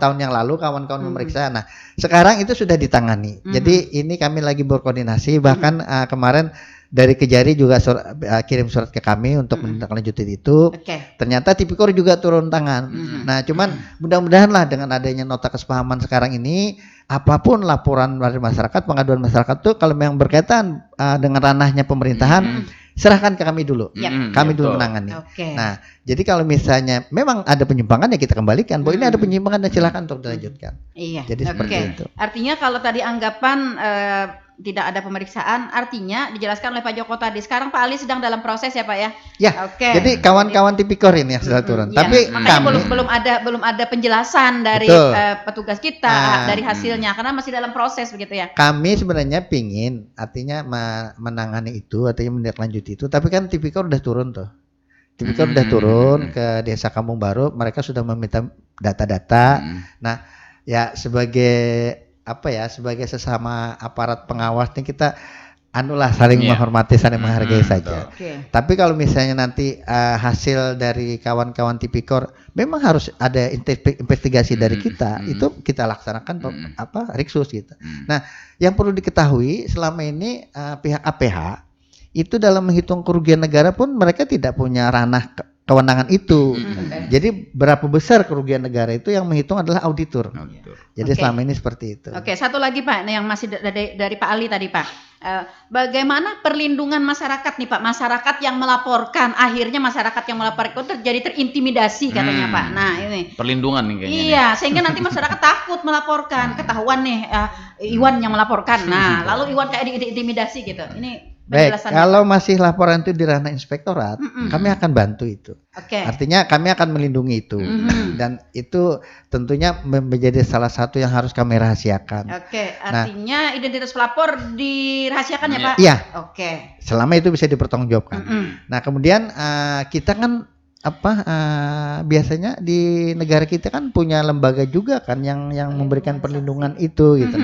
tahun yang lalu kawan-kawan memeriksa. Nah, sekarang itu sudah ditangani. Jadi ini kami lagi berkoordinasi bahkan kemarin dari Kejari juga kirim surat ke kami untuk menindaklanjuti itu. Ternyata Tipikor juga turun tangan. Nah, cuman mudah-mudahan lah dengan adanya nota kesepahaman sekarang ini, apapun laporan dari masyarakat, pengaduan masyarakat tuh kalau memang berkaitan dengan ranahnya pemerintahan, serahkan ke kami dulu. Kami dulu menangani. Nah, jadi kalau misalnya memang ada penyimpangan ya kita kembalikan. Bahwa ini ada penyimpangan dan silakan untuk dilanjutkan. Iya. Jadi seperti itu. Artinya kalau tadi anggapan tidak ada pemeriksaan, artinya dijelaskan oleh Pak Joko tadi. Sekarang Pak Ali sedang dalam proses ya Pak ya. Ya. Jadi kawan-kawan Tipikor ini yang sudah turun. Tapi makanya belum ada penjelasan dari petugas kita dari hasilnya karena masih dalam proses begitu ya. Kami sebenarnya pingin artinya menangani itu, artinya menindaklanjuti itu. Tapi kan Tipikor udah turun tuh. Tipikor udah turun ke Desa Kampung Baru. Mereka sudah meminta data-data. Nah, ya sebagai sesama aparat pengawas ini kita saling menghormati, saling menghargai saja. Tapi kalau misalnya nanti hasil dari kawan-kawan Tipikor memang harus ada investigasi dari kita, itu kita laksanakan riksus gitu. Nah, yang perlu diketahui selama ini pihak APH itu dalam menghitung kerugian negara pun mereka tidak punya ranah kewenangan itu. Jadi berapa besar kerugian negara itu yang menghitung adalah auditor. Jadi selama ini seperti itu. Satu lagi Pak, yang masih dari Pak Ali tadi Pak. Bagaimana perlindungan masyarakat nih Pak? Masyarakat yang melaporkan, akhirnya masyarakat yang melaporkan terjadi terintimidasi katanya Pak. Nah ini. Perlindungan nih kayaknya. Iya, sehingga nanti masyarakat takut melaporkan. Ketahuan nih Iwan yang melaporkan. Nah, lalu Iwan kayak diintimidasi gitu. Ini baik, kalau masih laporan itu di ranah inspektorat, kami akan bantu itu. Artinya kami akan melindungi itu. Dan itu tentunya menjadi salah satu yang harus kami rahasiakan. Artinya identitas pelapor dirahasiakan ya Pak? Iya. Selama itu bisa dipertanggungjawabkan. Nah, kemudian kita kan biasanya di negara kita kan punya lembaga juga kan yang memberikan perlindungan itu gitu.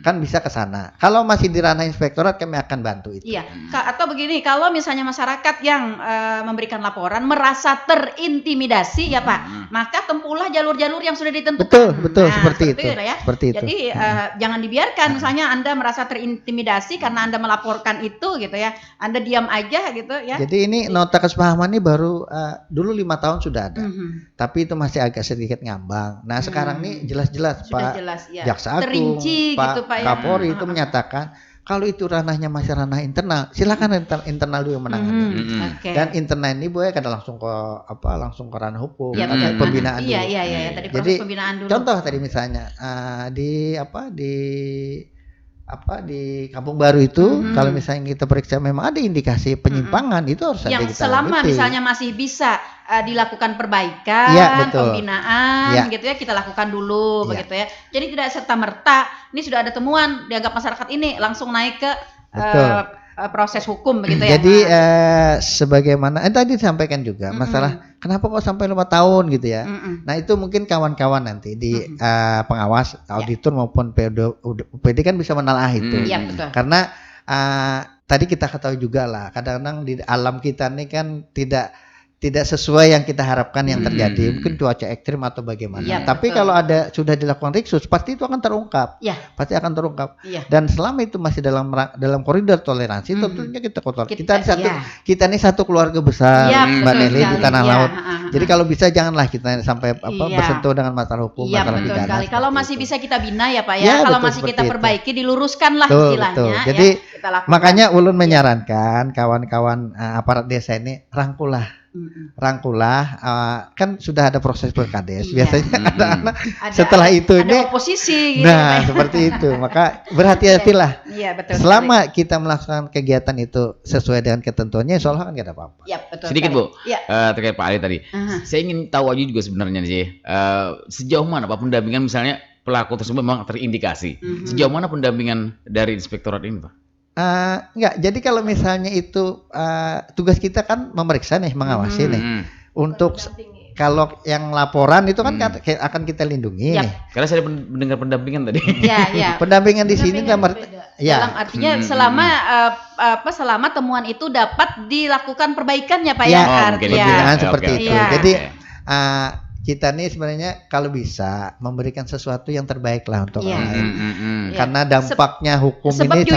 Kan bisa ke sana. Kalau masih di ranah inspektorat kami akan bantu itu. Iya. Atau begini, kalau misalnya masyarakat yang memberikan laporan merasa terintimidasi ya Pak, maka tempuhlah jalur-jalur yang sudah ditentukan. Betul, seperti itu. Ya. Seperti itu. Jadi jangan dibiarkan misalnya Anda merasa terintimidasi karena Anda melaporkan itu gitu ya. Anda diam aja gitu ya. Jadi ini nota kesepahaman ini baru dulu 5 tahun sudah ada, tapi itu masih agak sedikit ngambang. Nah sekarang nih jelas-jelas Pak Jaksa Agung, Pak gitu, Kapolri itu menyatakan kalau itu ranahnya masih ranah internal, silakan internal dulu yang menangani. Dan internal ini boleh kada langsung ke ranah hukum, pembinaan dulu. Tadi proses pembinaan dulu. Contoh tadi misalnya di Kampung Baru itu kalau misalnya kita periksa memang ada indikasi penyimpangan itu harus ada yang selama misalnya masih bisa dilakukan perbaikan, pembinaan gitu ya kita lakukan dulu begitu ya. Jadi tidak serta merta ini sudah ada temuan dianggap masyarakat ini langsung naik ke proses hukum begitu ya. Jadi sebagaimana tadi disampaikan juga masalah kenapa kok sampai 5 tahun gitu ya. Nah itu mungkin kawan-kawan nanti di pengawas auditor maupun PD kan bisa menelaah itu. Betul. Karena tadi kita ketahui juga lah kadang-kadang di alam kita ini kan tidak sesuai yang kita harapkan yang terjadi, mungkin cuaca ekstrim atau bagaimana. Tapi kalau sudah dilakukan riksus, pasti itu akan terungkap. Pasti akan terungkap. Dan selama itu masih dalam koridor toleransi, tentunya kita kotor. Kita ini satu keluarga besar, Mbak Nelly di Tanah Laut. Jadi kalau bisa janganlah kita sampai bersentuh dengan masalah hukum, masalah pidana. Sekali. Kalau masih bisa kita bina ya Pak ya. Kalau masih kita perbaiki, diluruskanlah istilahnya. Jadi makanya Ulun menyarankan kawan-kawan aparat desa ini rangkullah rangkulah, kan sudah ada proses Perkades. Iya. Biasanya anak-anak Ada- setelah itu ada ini, oposisi gitu. nah seperti itu. Maka berhati-hatilah. Iya, betul. Selama kita melaksanakan kegiatan itu sesuai dengan ketentuannya, insya Allah kan nggak ada apa-apa. Iya, betul. Sedikit sekali. Bu, Iya. terkait Pak Ali tadi. Aha. Saya ingin tahu aja juga sebenarnya sih, sejauh mana Pak pendampingan misalnya pelaku tersebut memang terindikasi. Sejauh mana pendampingan dari inspektorat ini Pak? Enggak, jadi kalau misalnya itu tugas kita kan memeriksa nih, mengawasi nih. Untuk kalau yang laporan itu kan akan kita lindungi Yap. nih. Karena saya mendengar pendampingan tadi. Iya, iya. Pendampingan di sini dalam Dalam artinya selama temuan itu dapat dilakukan perbaikan ya Pak Ya, ya. mungkin Iya. Jangan Oke, seperti oke, itu. Iya. Jadi Oke. kita nih sebenarnya kalau bisa memberikan sesuatu yang terbaik lah untuk Iya. orang lain. Iya. Karena dampaknya hukum Sebab ini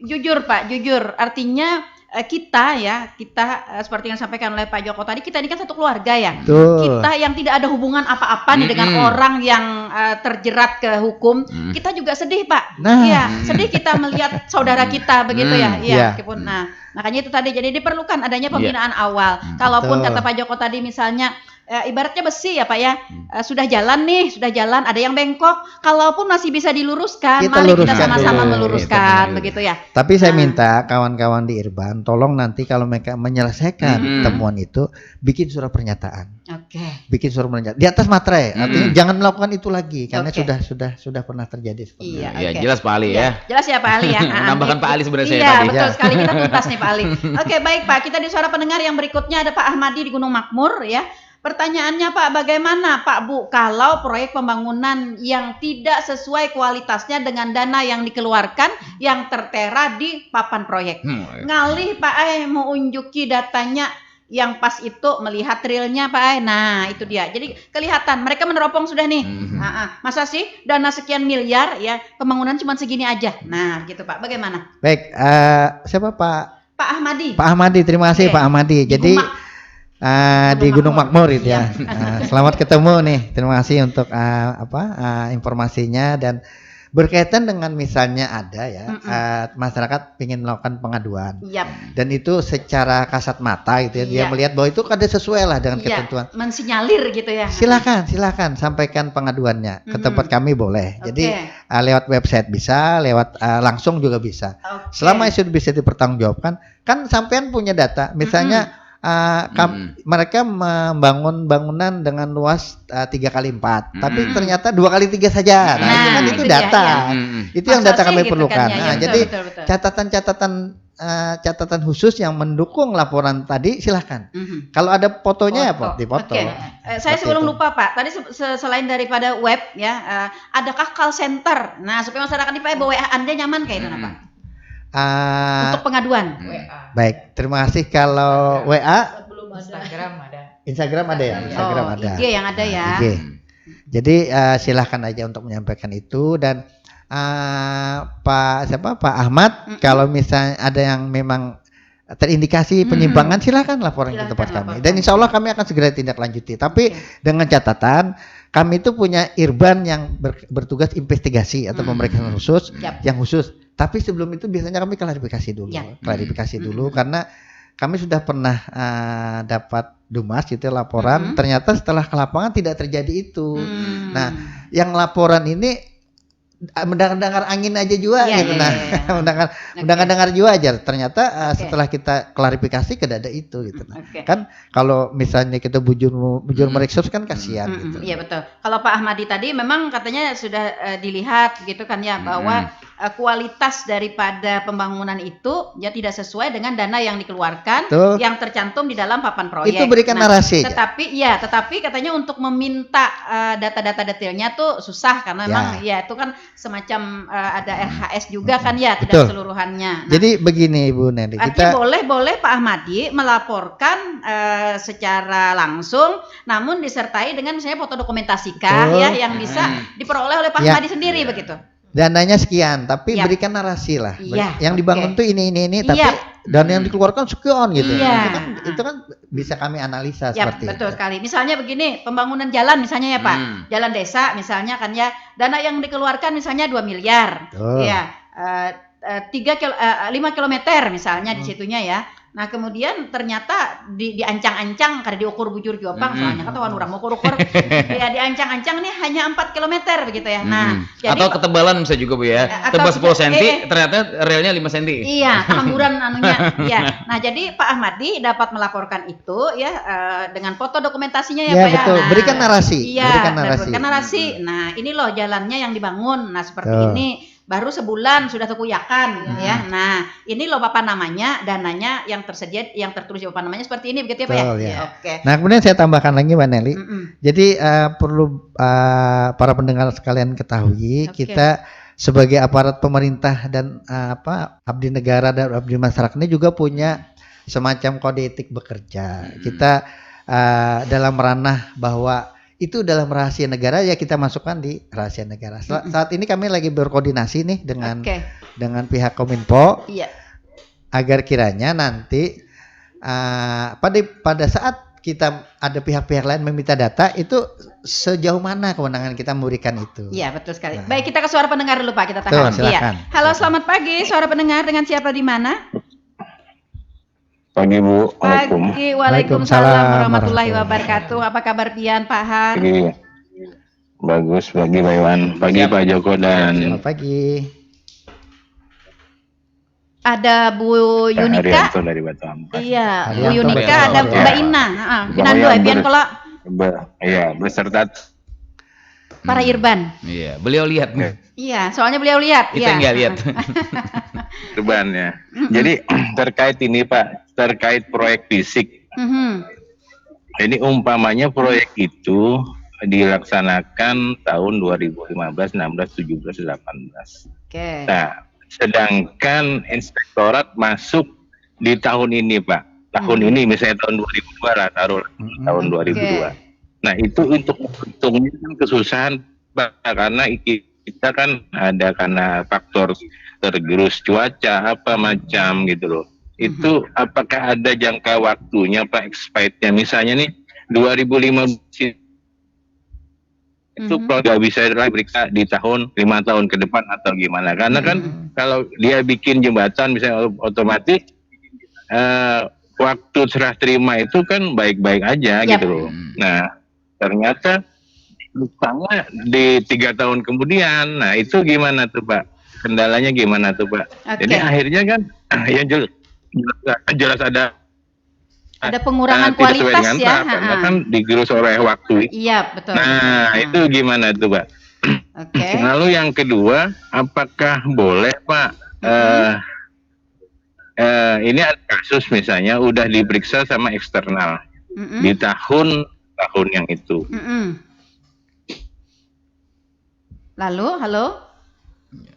jujur Pak, jujur. Artinya kita seperti yang disampaikan oleh Pak Joko tadi, kita ini kan satu keluarga ya. Betul. Kita yang tidak ada hubungan apa-apa nih dengan orang yang terjerat ke hukum, kita juga sedih Pak. Nah. Iya, sedih kita melihat saudara kita begitu ya. Iya, Iya. meskipun nah makanya itu tadi jadi diperlukan adanya pembinaan awal. Kalaupun Betul. kata Pak Joko tadi misalnya ibaratnya besi ya Pak ya, sudah jalan, ada yang bengkok, kalaupun masih bisa diluruskan, Kita mari kita luruskan sama-sama dulu. meluruskan, Gitu. begitu ya. Tapi saya minta kawan-kawan di Irban, tolong nanti kalau mereka menyelesaikan temuan itu, bikin surat pernyataan. Oke. Bikin surat pernyataan di atas materai. Artinya jangan melakukan itu lagi karena Oke. sudah pernah terjadi seperti itu. Iya, Ya, oke. jelas Pak Ali ya. Jelas ya Pak Ali ya. Menambahkan Pak Ali sebenarnya saya Iya, tadi. betul Ya. sekali, kita tuntas nih Pak Ali. Oke, baik Pak, kita di suara pendengar yang berikutnya ada Pak Ahmadi di Gunung Makmur ya. Pertanyaannya Pak, bagaimana Pak Bu kalau proyek pembangunan yang tidak sesuai kualitasnya dengan dana yang dikeluarkan yang tertera di papan proyek? Ngalih Pak mau unjuki datanya yang pas itu melihat realnya Pak. Nah, itu dia. Jadi kelihatan mereka meneropong sudah nih. Masa sih dana sekian miliar ya pembangunan cuma segini aja. Nah, gitu Pak. Bagaimana? Baik, siapa Pak? Pak Ahmadi. Pak Ahmadi, terima kasih Oke. Pak Ahmadi. Di Jadi di Gunung Makmur itu ya. Selamat ketemu nih. Terima kasih untuk informasinya dan berkaitan dengan misalnya ada ya masyarakat ingin melakukan pengaduan Yap. dan itu secara kasat mata gitu ya dia Iya. melihat bahwa itu ada sesuai lah dengan ketentuan. Mensinyalir gitu ya. Silakan sampaikan pengaduannya ke tempat kami boleh. Jadi Oke. lewat website bisa, lewat langsung juga bisa. Oke. Selama itu bisa dipertanggungjawabkan, kan sampean punya data. Misalnya mereka membangun bangunan dengan luas 3x4, tapi ternyata 2x3 saja. Nah, itu kan itu dia, data. ya. Itu yang Masa data kami sih gitu perlukan. kan, ya, Nah, ya, jadi betul. catatan khusus yang mendukung laporan tadi silahkan. Kalau ada fotonya ya Pak, dipoto. Oke. Saya sebelum lupa Pak, tadi selain daripada web ya, adakah call center? Nah, supaya masyarakat di bawa WA Anda nyaman kayak itu Pak. Untuk pengaduan. Baik, terima kasih. Kalau WA, Instagram ada. Instagram ada ya, Instagram ada. IG yang ada ya. IG. Jadi silahkan aja untuk menyampaikan itu dan Pak Ahmad, kalau misalnya ada yang memang terindikasi penyimpangan silahkan laporan ke tempat kami dan insya Allah kami akan segera tindak lanjuti. Tapi dengan catatan kami itu punya Irban yang bertugas investigasi atau pemeriksaan khusus yang khusus. Tapi sebelum itu biasanya kami klarifikasi dulu karena kami sudah pernah dapat dumas gitu laporan ternyata setelah ke lapangan tidak terjadi itu. Nah, yang laporan ini mendengar angin aja juga gitu. Mendengar juga aja ternyata setelah kita klarifikasi tidak ada itu gitu. Kan kalau misalnya kita bujur meriksa kan kasihan gitu. Iya betul. Kalau Pak Ahmadi tadi memang katanya sudah dilihat gitu kan ya bahwa kualitas daripada pembangunan itu ya tidak sesuai dengan dana yang dikeluarkan yang tercantum di dalam papan proyek. Itu berikan narasi. Tetapi katanya untuk meminta data-data detailnya tuh susah karena memang ya itu kan semacam ada RHS juga kan ya tidak keseluruhannya. Nah, jadi begini Bu Nelly, kita boleh Pak Ahmadi melaporkan secara langsung namun disertai dengan misalnya foto dokumentasikah ya yang bisa diperoleh oleh Pak Ahmadi sendiri begitu. Dananya sekian, tapi berikan narasi lah. Yang dibangun tuh ini, tapi dana yang dikeluarkan sekian gitu. Itu kan bisa kami analisa seperti betul itu. sekali. Misalnya begini, pembangunan jalan misalnya ya Pak, jalan desa misalnya kan ya, dana yang dikeluarkan misalnya 2 miliar, ya 5 kilometer misalnya di situnya ya. Nah kemudian ternyata diancang-ancang karena diukur bujur Jopang, soalnya ketahuan orang mau ukur ya diancang-ancang nih hanya 4 km begitu ya. Nah, jadi, atau ketebalan bisa juga Bu ya. Tebal 10 cm ternyata realnya 5 cm. Iya, kelemburan anunya. Ya. Nah, jadi Pak Ahmadi dapat melaporkan itu ya dengan foto dokumentasinya ya Pak ya. Betul. Nah, Berikan narasi. Iya, berikan narasi. Nah, ini loh jalannya yang dibangun. Nah, seperti ini baru sebulan sudah terkuyakan ya. Nah, ini loh Bapak namanya, dananya yang tersedia, yang tertulis di Bapak namanya seperti ini begitu ya Pak ya? Ya. Oke. Nah, kemudian saya tambahkan lagi Mbak Nelly. Jadi perlu para pendengar sekalian ketahui, kita sebagai aparat pemerintah dan abdi negara dan abdi masyarakat ini juga punya semacam kode etik bekerja. Kita dalam ranah bahwa itu dalam rahasia negara ya kita masukkan di rahasia negara. Saat ini kami lagi berkoordinasi nih dengan pihak Kominfo agar kiranya nanti pada saat kita ada pihak-pihak lain meminta data itu sejauh mana kewenangan kita memberikan itu. Iya betul sekali. Baik kita ke suara pendengar dulu Pak, kita tahan. Silakan. Halo selamat pagi suara pendengar, dengan siapa di mana? Pagi Bu, pagi, waalaikumsalam warahmatullahi wabarakatuh. Apa kabar Pian, Pak Har? Pagi. Bagus, pagi Pak Iwan. Pagi Pak Joko dan. Selamat pagi. Ada Bu Yunika. Haryanto dari Batu Ampar. Iya, Bu Yunika, ada Mbak Ina. Pinan dua, Pian kalau. Iya, beserta para Irban. Iya, beliau lihat nih. Iya, soalnya beliau lihat. Kita nggak lihat. Irban ya. Jadi terkait ini Pak, terkait proyek fisik. Ini umpamanya proyek itu dilaksanakan tahun 2015, 16, 17, 18. Oke. Nah, sedangkan inspektorat masuk di tahun ini Pak. Tahun ini misalnya tahun 2002 lah, taruh tahun 2002. Nah, itu untuk menghitungnya kan kesusahan Pak, karena kita kan ada karena faktor tergerus cuaca apa macam gitu loh. Itu apakah ada jangka waktunya Pak expirednya? Misalnya nih 2015 itu nggak bisa diperiksa di tahun 5 tahun ke depan atau gimana? Karena kan kalau dia bikin jembatan misalnya otomatis waktu serah terima itu kan baik-baik aja gitu loh. Nah ternyata misalnya di 3 tahun kemudian, nah itu gimana tuh Pak? Kendalanya gimana tuh Pak? Jadi akhirnya kan yang jelas ada pengurangan kualitas ya. Karena kan digerus oleh waktu. Iya betul. Nah itu gimana tuh Pak? Lalu yang kedua, apakah boleh Pak? Ini ada kasus misalnya udah diperiksa sama eksternal di tahun yang itu. Lalu, halo?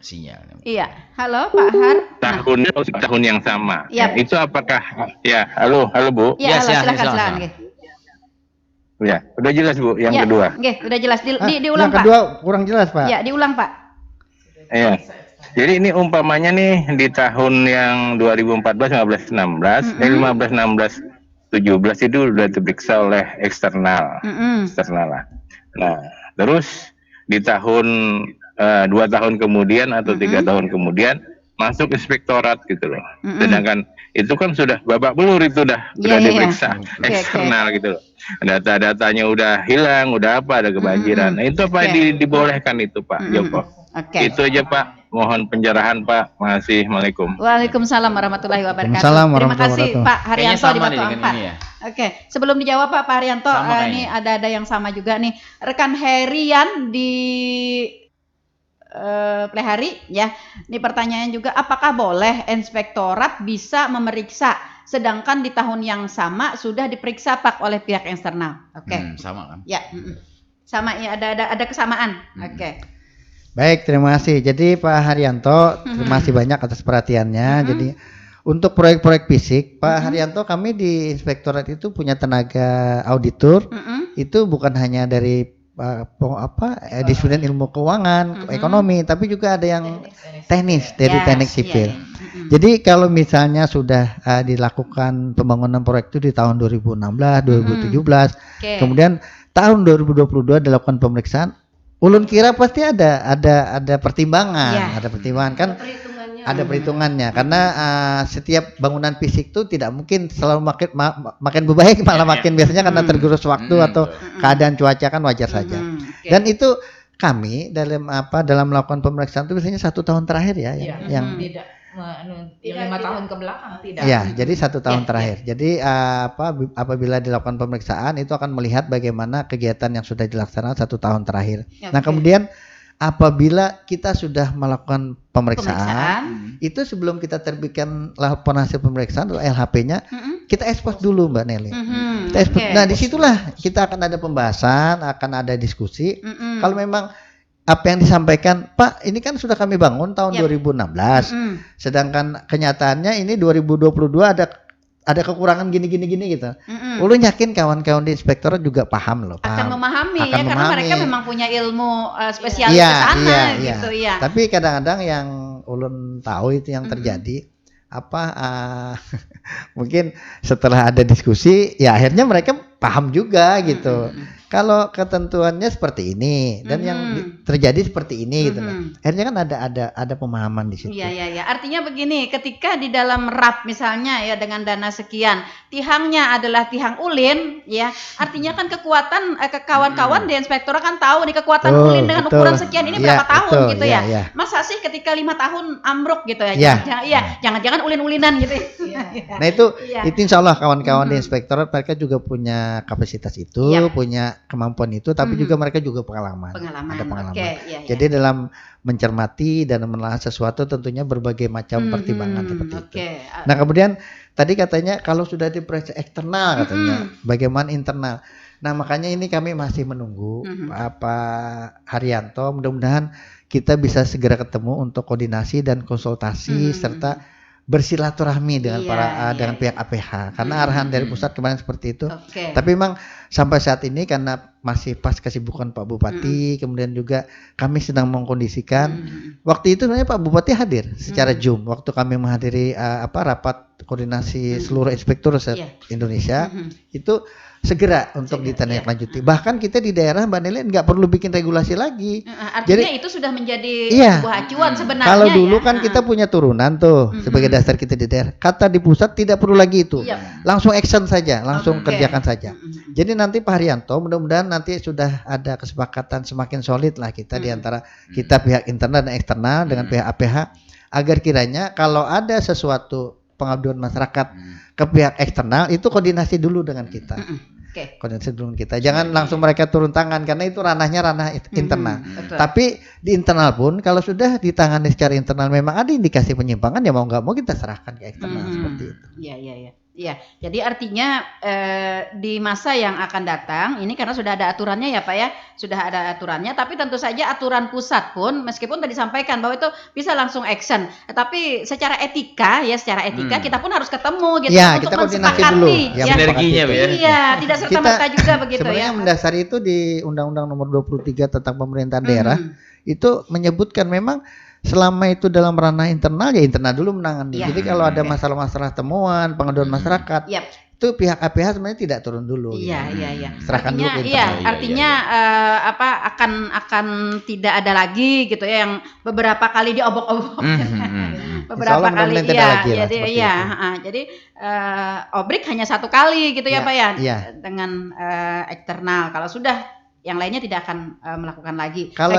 Sinyal. Iya, halo Pak Har. Tahun yang sama. Itu apakah? Ya, halo Bu. Ya, silakan. Ya, udah jelas Bu. Yang kedua. Oke, udah jelas. Diulang Pak. Yang kedua kurang jelas Pak. Ya, diulang Pak. Iya. Jadi ini umpamanya nih di tahun yang 2014, 15, 16, 15, 16, 17 itu sudah diperiksa oleh eksternal. Lah. Nah, terus di tahun 2 tahun kemudian atau 3 tahun kemudian masuk inspektorat gitu loh. Sedangkan itu kan sudah babak belur, itu sudah diperiksa eksternal gitu loh. Data-datanya udah hilang, udah ada kebanjiran. Nah, itu apa dibolehkan itu Pak Joko? Itu aja Pak. Mohon pencerahan Pak. Assalamualaikum. Waalaikumsalam warahmatullahi wabarakatuh. Terima kasih Pak Haryanto di Batu Ampar. Ya. Oke, sebelum dijawab Pak Haryanto, ini ada yang sama juga nih. Rekan Herian di Plehari ya. Ini pertanyaan juga, apakah boleh inspektorat bisa memeriksa sedangkan di tahun yang sama sudah diperiksa Pak oleh pihak eksternal? Sama kan? Ya. Sama ya, ada kesamaan. Baik, terima kasih. Jadi Pak Haryanto, terima kasih banyak atas perhatiannya. Jadi untuk proyek-proyek fisik, Pak Haryanto, kami di inspektorat itu punya tenaga auditor. Itu bukan hanya dari disiplin ilmu keuangan, ekonomi, tapi juga ada yang teknis dari teknik sipil. Jadi kalau misalnya sudah dilakukan pembangunan proyek itu di tahun 2016, 2017, kemudian tahun 2022 dilakukan pemeriksaan, ulun kira pasti ada pertimbangan, ada pertimbangan kan. Ada perhitungannya karena setiap bangunan fisik itu tidak mungkin selalu makin baik malah makin biasanya karena tergerus waktu atau keadaan cuaca kan wajar saja. Dan itu kami dalam melakukan pemeriksaan itu biasanya 1 tahun terakhir ya, yang tidak 5 tahun ke belakang tidak. Ya, jadi 1 tahun terakhir. Jadi apabila dilakukan pemeriksaan itu akan melihat bagaimana kegiatan yang sudah dilaksanakan 1 tahun terakhir. Nah, kemudian apabila kita sudah melakukan pemeriksaan, itu sebelum kita terbitkan laporan hasil pemeriksaan atau LHP-nya, kita ekspos dulu Mbak Nelly. Kita ekspos. Nah, disitulah kita akan ada pembahasan, akan ada diskusi. Kalau memang apa yang disampaikan, Pak, ini kan sudah kami bangun tahun 2016, sedangkan kenyataannya ini 2022 ada kekurangan gini gitu. Ulun yakin kawan-kawan di inspektorat juga paham loh. Akan memahami ya, karena mereka memang punya ilmu spesialis ke sana gitu ya. Tapi kadang-kadang yang ulun tahu itu yang terjadi mungkin setelah ada diskusi ya akhirnya mereka paham juga gitu. Kalau ketentuannya seperti ini dan yang terjadi seperti ini gitu kan. Akhirnya kan ada pemahaman di situ. Iya. Artinya begini, ketika di dalam RAP misalnya ya dengan dana sekian, tihangnya adalah tihang ulin ya. Artinya kan kekuatan kawan-kawan di inspektorat kan tahu nih kekuatan ulin dengan ukuran sekian ini berapa tahun gitu ya. Masa sih ketika 5 tahun ambruk gitu ya. Jangan-jangan ulin-ulinan gitu. Nah, itu insya Allah kawan-kawan di inspektorat mereka juga punya kapasitas itu, punya kemampuan itu, tapi juga mereka juga pengalaman. Ada pengalaman. Jadi dalam mencermati dan menelaah sesuatu tentunya berbagai macam pertimbangan seperti itu. Nah, kemudian tadi katanya kalau sudah diperiksa eksternal katanya, bagaimana internal. Nah, makanya ini kami masih menunggu Pak Haryanto, mudah-mudahan kita bisa segera ketemu untuk koordinasi dan konsultasi serta bersilaturahmi dengan dengan pihak APH karena arahan dari pusat kemarin seperti itu. Tapi memang sampai saat ini karena masih pas kesibukan Pak Bupati, kemudian juga kami sedang mengkondisikan. Waktu itu sebenarnya Pak Bupati hadir secara Zoom waktu kami menghadiri rapat koordinasi seluruh inspektur Indonesia. Itu segera untuk ditindaklanjuti. Bahkan kita di daerah Mbak Nelly nggak perlu bikin regulasi lagi. Artinya itu sudah menjadi sebuah acuan sebenarnya. Kalau dulu kan kita punya turunan tuh sebagai dasar kita di daerah. Kata di pusat tidak perlu lagi itu. Langsung action saja, langsung kerjakan saja. Jadi nanti Pak Haryanto mudah-mudahan nanti sudah ada kesepakatan semakin solid lah kita di antara kita pihak internal dan eksternal dengan pihak APH agar kiranya kalau ada sesuatu pengaduan masyarakat ke pihak eksternal itu koordinasi dulu dengan kita. Koordinasi dulu kita. Jangan langsung mereka turun tangan karena itu ranah internal. Tapi di internal pun kalau sudah ditangani secara internal memang ada indikasi penyimpangan ya mau nggak mau kita serahkan ke eksternal seperti itu. Iya. Jadi artinya di masa yang akan datang ini karena sudah ada aturannya ya Pak ya, sudah ada aturannya. Tapi tentu saja aturan pusat pun meskipun tadi disampaikan bahwa itu bisa langsung action, tapi secara etika kita pun harus ketemu gitu untuk mensepakati sinerginya ya. Iya, tidak serta-merta juga begitu ya. Sebenarnya mendasari itu di Undang-Undang Nomor 23 tentang Pemerintahan Daerah itu menyebutkan memang selama itu dalam ranah internal ya internal dulu menangani. Jadi kalau ada masalah-masalah temuan, pengaduan masyarakat, itu pihak APH sebenarnya tidak turun dulu. Iya. Serahkan dulu ke internal. Artinya akan tidak ada lagi gitu ya yang beberapa kali diobok-obok. Beberapa kali jadi obrik hanya 1 kali gitu ya Pak ya. Dengan eksternal. Kalau sudah yang lainnya tidak akan melakukan lagi. Kalau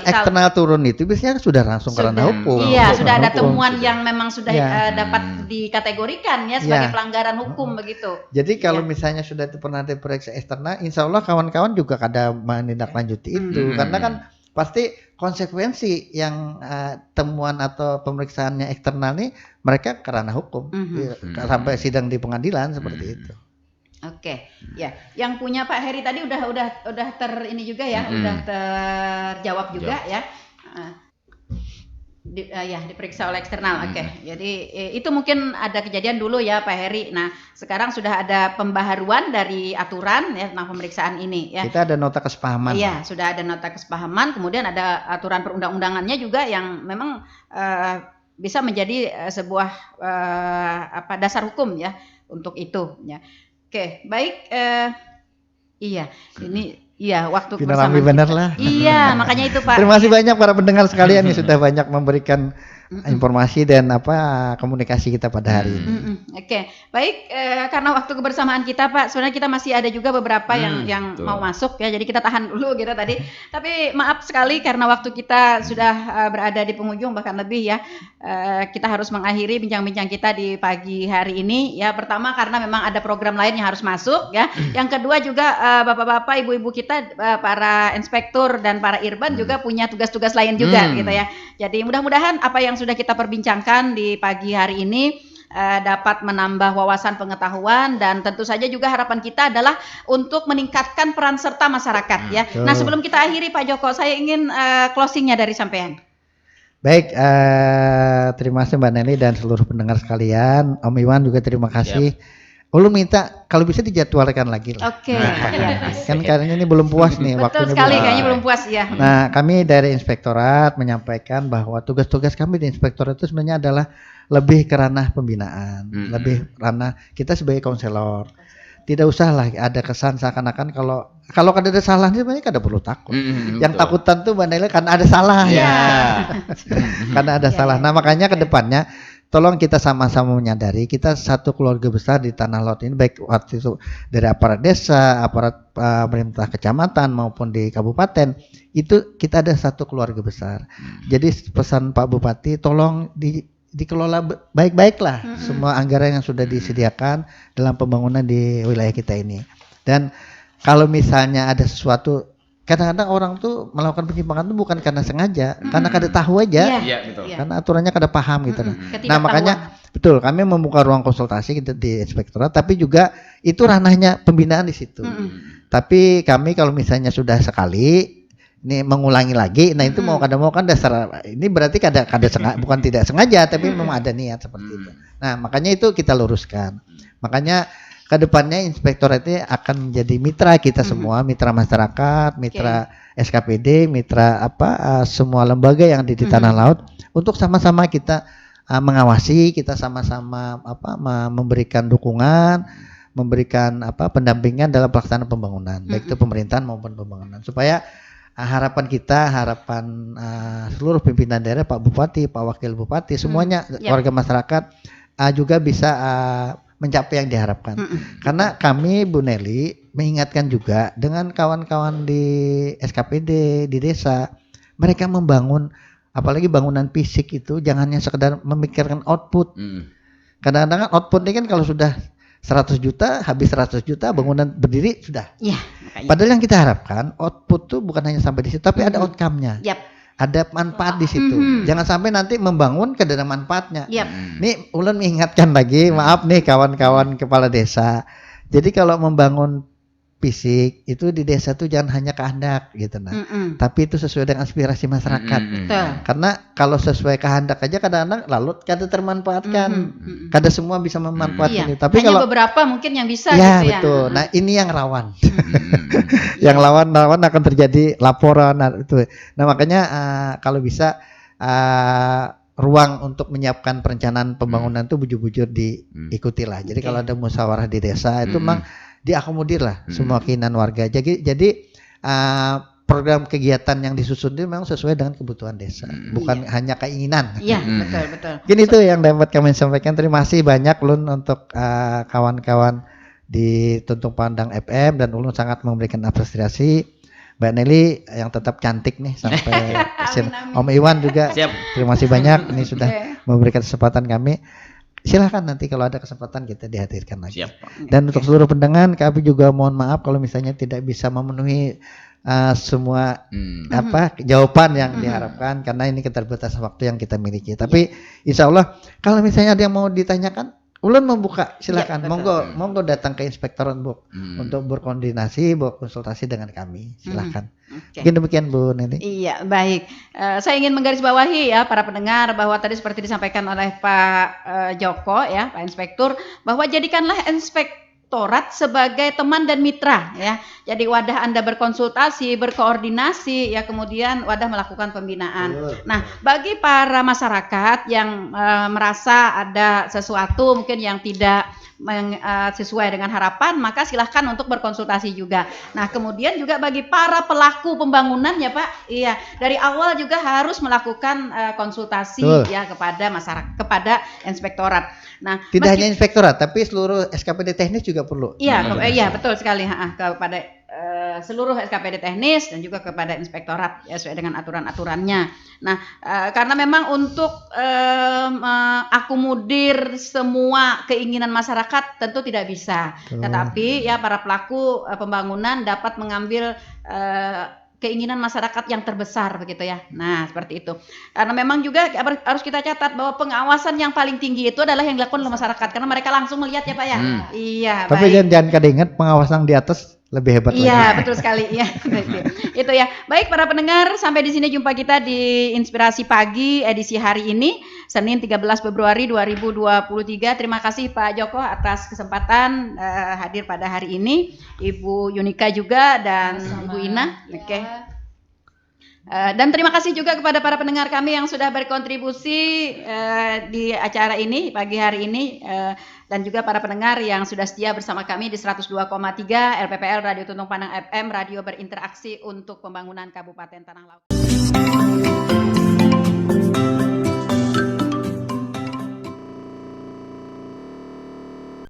eksternal turun itu biasanya sudah langsung ke ranah hukum. Iya, sudah ada temuan yang memang sudah dapat dikategorikan ya sebagai pelanggaran hukum begitu. Jadi kalau misalnya sudah pernah diperiksa eksternal, insya Allah kawan-kawan juga kada menindaklanjuti itu karena kan pasti konsekuensi yang temuan atau pemeriksaannya eksternal nih mereka ke ranah hukum sampai sidang di pengadilan seperti itu. Oke, ya. Yang punya Pak Heri tadi udah ini juga ya, udah terjawab juga ya. Diperiksa oleh eksternal. Oke. Jadi itu mungkin ada kejadian dulu ya Pak Heri. Nah, sekarang sudah ada pembaharuan dari aturan ya tentang pemeriksaan ini ya. Kita ada nota kesepahaman. Iya, sudah ada nota kesepahaman, kemudian ada aturan perundang-undangannya juga yang memang bisa menjadi sebuah dasar hukum ya untuk itu ya. Oke, baik. Waktu bersama benar lah. Iya, makanya itu Pak. Terima kasih banyak para pendengar sekalian yang sudah banyak memberikan informasi dan komunikasi kita pada hari ini. Oke, baik, karena waktu kebersamaan kita Pak, sebenarnya kita masih ada juga beberapa yang mau masuk ya, jadi kita tahan dulu gitu tadi. Tapi maaf sekali karena waktu kita sudah berada di penghujung bahkan lebih ya, kita harus mengakhiri bincang-bincang kita di pagi hari ini ya. Pertama karena memang ada program lain yang harus masuk ya. Yang kedua juga bapak-bapak, ibu-ibu kita, para inspektur dan para irban juga punya tugas-tugas lain juga gitu ya. Jadi mudah-mudahan apa yang sudah kita perbincangkan di pagi hari ini dapat menambah wawasan pengetahuan, dan tentu saja juga harapan kita adalah untuk meningkatkan peran serta masyarakat ya. Nah, sebelum kita akhiri Pak Joko, saya ingin closingnya dari sampean. Baik, terima kasih Mbak Nelly dan seluruh pendengar sekalian. Om Iwan juga terima kasih. Ulun minta kalau bisa dijadwalkan lagi lah. Oke. Ya. Kan kayaknya ini belum puas nih waktunya. Betul sekali, kayaknya belum puas ya. Nah, kami dari Inspektorat menyampaikan bahwa tugas-tugas kami di Inspektorat itu sebenarnya adalah lebih ke ranah pembinaan, lebih ranah kita sebagai konselor. Tidak usah lah ada kesan seakan-akan kalau ada salah sebenarnya kada perlu takut. Yang takutan tuh Mbak Nelly karena ada salah ya. Karena ada salah. Nah, makanya ke depannya tolong kita sama-sama menyadari kita satu keluarga besar di Tanah Laut ini, baik waktu itu dari aparat desa, aparat pemerintah kecamatan maupun di kabupaten, itu kita ada satu keluarga besar. Jadi pesan Pak Bupati tolong dikelola baik-baiklah semua anggaran yang sudah disediakan dalam pembangunan di wilayah kita ini. Dan kalau misalnya ada sesuatu, kadang-kadang orang tuh melakukan penyimpangan itu bukan karena sengaja, karena kada tahu aja. Iya, betul. Karena aturannya kada paham gitu. Nah, makanya betul kami membuka ruang konsultasi kita di Inspektorat, tapi juga itu ranahnya pembinaan di situ. Tapi kami kalau misalnya sudah sekali ini mengulangi lagi, nah itu mau kan dasar ini berarti kada sengaja, bukan tidak sengaja, tapi memang ada niat seperti itu. Nah, makanya itu kita luruskan. Makanya kedepannya Inspektorat ini akan menjadi mitra kita semua, mitra masyarakat, mitra SKPD, mitra semua lembaga yang ada di Tanah Laut, untuk sama-sama kita mengawasi, kita sama-sama memberikan dukungan, memberikan pendampingan dalam pelaksanaan pembangunan, baik itu pemerintahan maupun pembangunan, supaya harapan seluruh pimpinan daerah, Pak Bupati, Pak Wakil Bupati, semuanya warga masyarakat juga bisa mencapai yang diharapkan. Karena kami Bu Nelly mengingatkan juga dengan kawan-kawan di SKPD di desa, mereka membangun apalagi bangunan fisik itu jangan hanya sekedar memikirkan output. Kadang-kadang output ini kan kalau sudah 100 juta, habis 100 juta bangunan berdiri sudah. Padahal yang kita harapkan output tuh bukan hanya sampai di situ, tapi ada outcome-nya. Ada manfaat di situ. Jangan sampai nanti membangun ke ada manfaatnya. Nih ulun mengingatkan lagi, maaf nih kawan-kawan kepala desa. Jadi kalau membangun fisik itu di desa tuh jangan hanya kehendak gitu tapi itu sesuai dengan aspirasi masyarakat. Karena kalau sesuai kehendak aja kadang-kadang lalu kada termanfaatkan. Kada semua bisa memanfaatkan itu. Tapi hanya kalau beberapa mungkin yang bisa ya, gitu ya. Betul. Nah, ini yang rawan. Yang rawan akan terjadi laporan itu. Nah, makanya kalau bisa ruang untuk menyiapkan perencanaan pembangunan itu bujur-bujur diikutilah. Jadi kalau ada musyawarah di desa itu memang diakomodir lah semua keinginan warga. Jadi program kegiatan yang disusun itu memang sesuai dengan kebutuhan desa, bukan hanya keinginan. Iya, betul. Ini itu yang dapat kami sampaikan. Terima kasih banyak Ulun untuk kawan-kawan di Tuntung Pandang FM, dan Ulun sangat memberikan apresiasi. Mbak Nelly yang tetap cantik nih sampai Om Iwan juga. Terima kasih banyak ini sudah memberikan kesempatan kami. Silahkan nanti kalau ada kesempatan kita dihadirkan lagi. Dan untuk seluruh pendengar, kami juga mohon maaf kalau misalnya tidak bisa memenuhi semua jawaban yang diharapkan, karena ini keterbatasan waktu yang kita miliki. Tapi insya Allah kalau misalnya ada yang mau ditanyakan, Ulun membuka, silakan, monggo datang ke Inspektorat untuk berkoordinasi, berkonsultasi dengan kami, silakan. Mungkin demikian Bu Nelly. Iya, baik. Saya ingin menggarisbawahi ya para pendengar bahwa tadi seperti disampaikan oleh Pak Joko ya, Pak Inspektur, bahwa jadikanlah Inspektorat sebagai teman dan mitra ya. Jadi wadah Anda berkonsultasi, berkoordinasi ya, kemudian wadah melakukan pembinaan. Nah, bagi para masyarakat yang merasa ada sesuatu mungkin yang tidak sesuai dengan harapan, maka silahkan untuk berkonsultasi juga. Nah, kemudian juga bagi para pelaku pembangunan ya Pak, iya, dari awal juga harus melakukan konsultasi ya kepada masyarakat, kepada inspektorat. Nah, tidak hanya inspektorat, tapi seluruh SKPD teknis juga perlu. Iya, iya betul sekali, kepada seluruh SKPD teknis dan juga kepada inspektorat ya sesuai dengan aturan-aturannya. Nah, karena memang untuk mengakomodir semua keinginan masyarakat tentu tidak bisa. Tetapi ya para pelaku pembangunan dapat mengambil keinginan masyarakat yang terbesar begitu ya. Nah, seperti itu. Karena memang juga harus kita catat bahwa pengawasan yang paling tinggi itu adalah yang dilakukan oleh masyarakat karena mereka langsung melihat ya Pak ya. Iya, tapi jangan kada ingat pengawasan di atas lebih hebat lagi. Iya, betul sekali. Iya, itu ya. Baik para pendengar, sampai di sini jumpa kita di Inspirasi Pagi edisi hari ini, Senin 13 Februari 2023. Terima kasih Pak Joko atas kesempatan hadir pada hari ini. Ibu Yunika juga dan Ibu Ina. Oke. Dan terima kasih juga kepada para pendengar kami yang sudah berkontribusi di acara ini pagi hari ini, dan juga para pendengar yang sudah setia bersama kami di 102,3 RPPL Radio Tuntung Panang FM, radio berinteraksi untuk pembangunan Kabupaten Tanah Laut.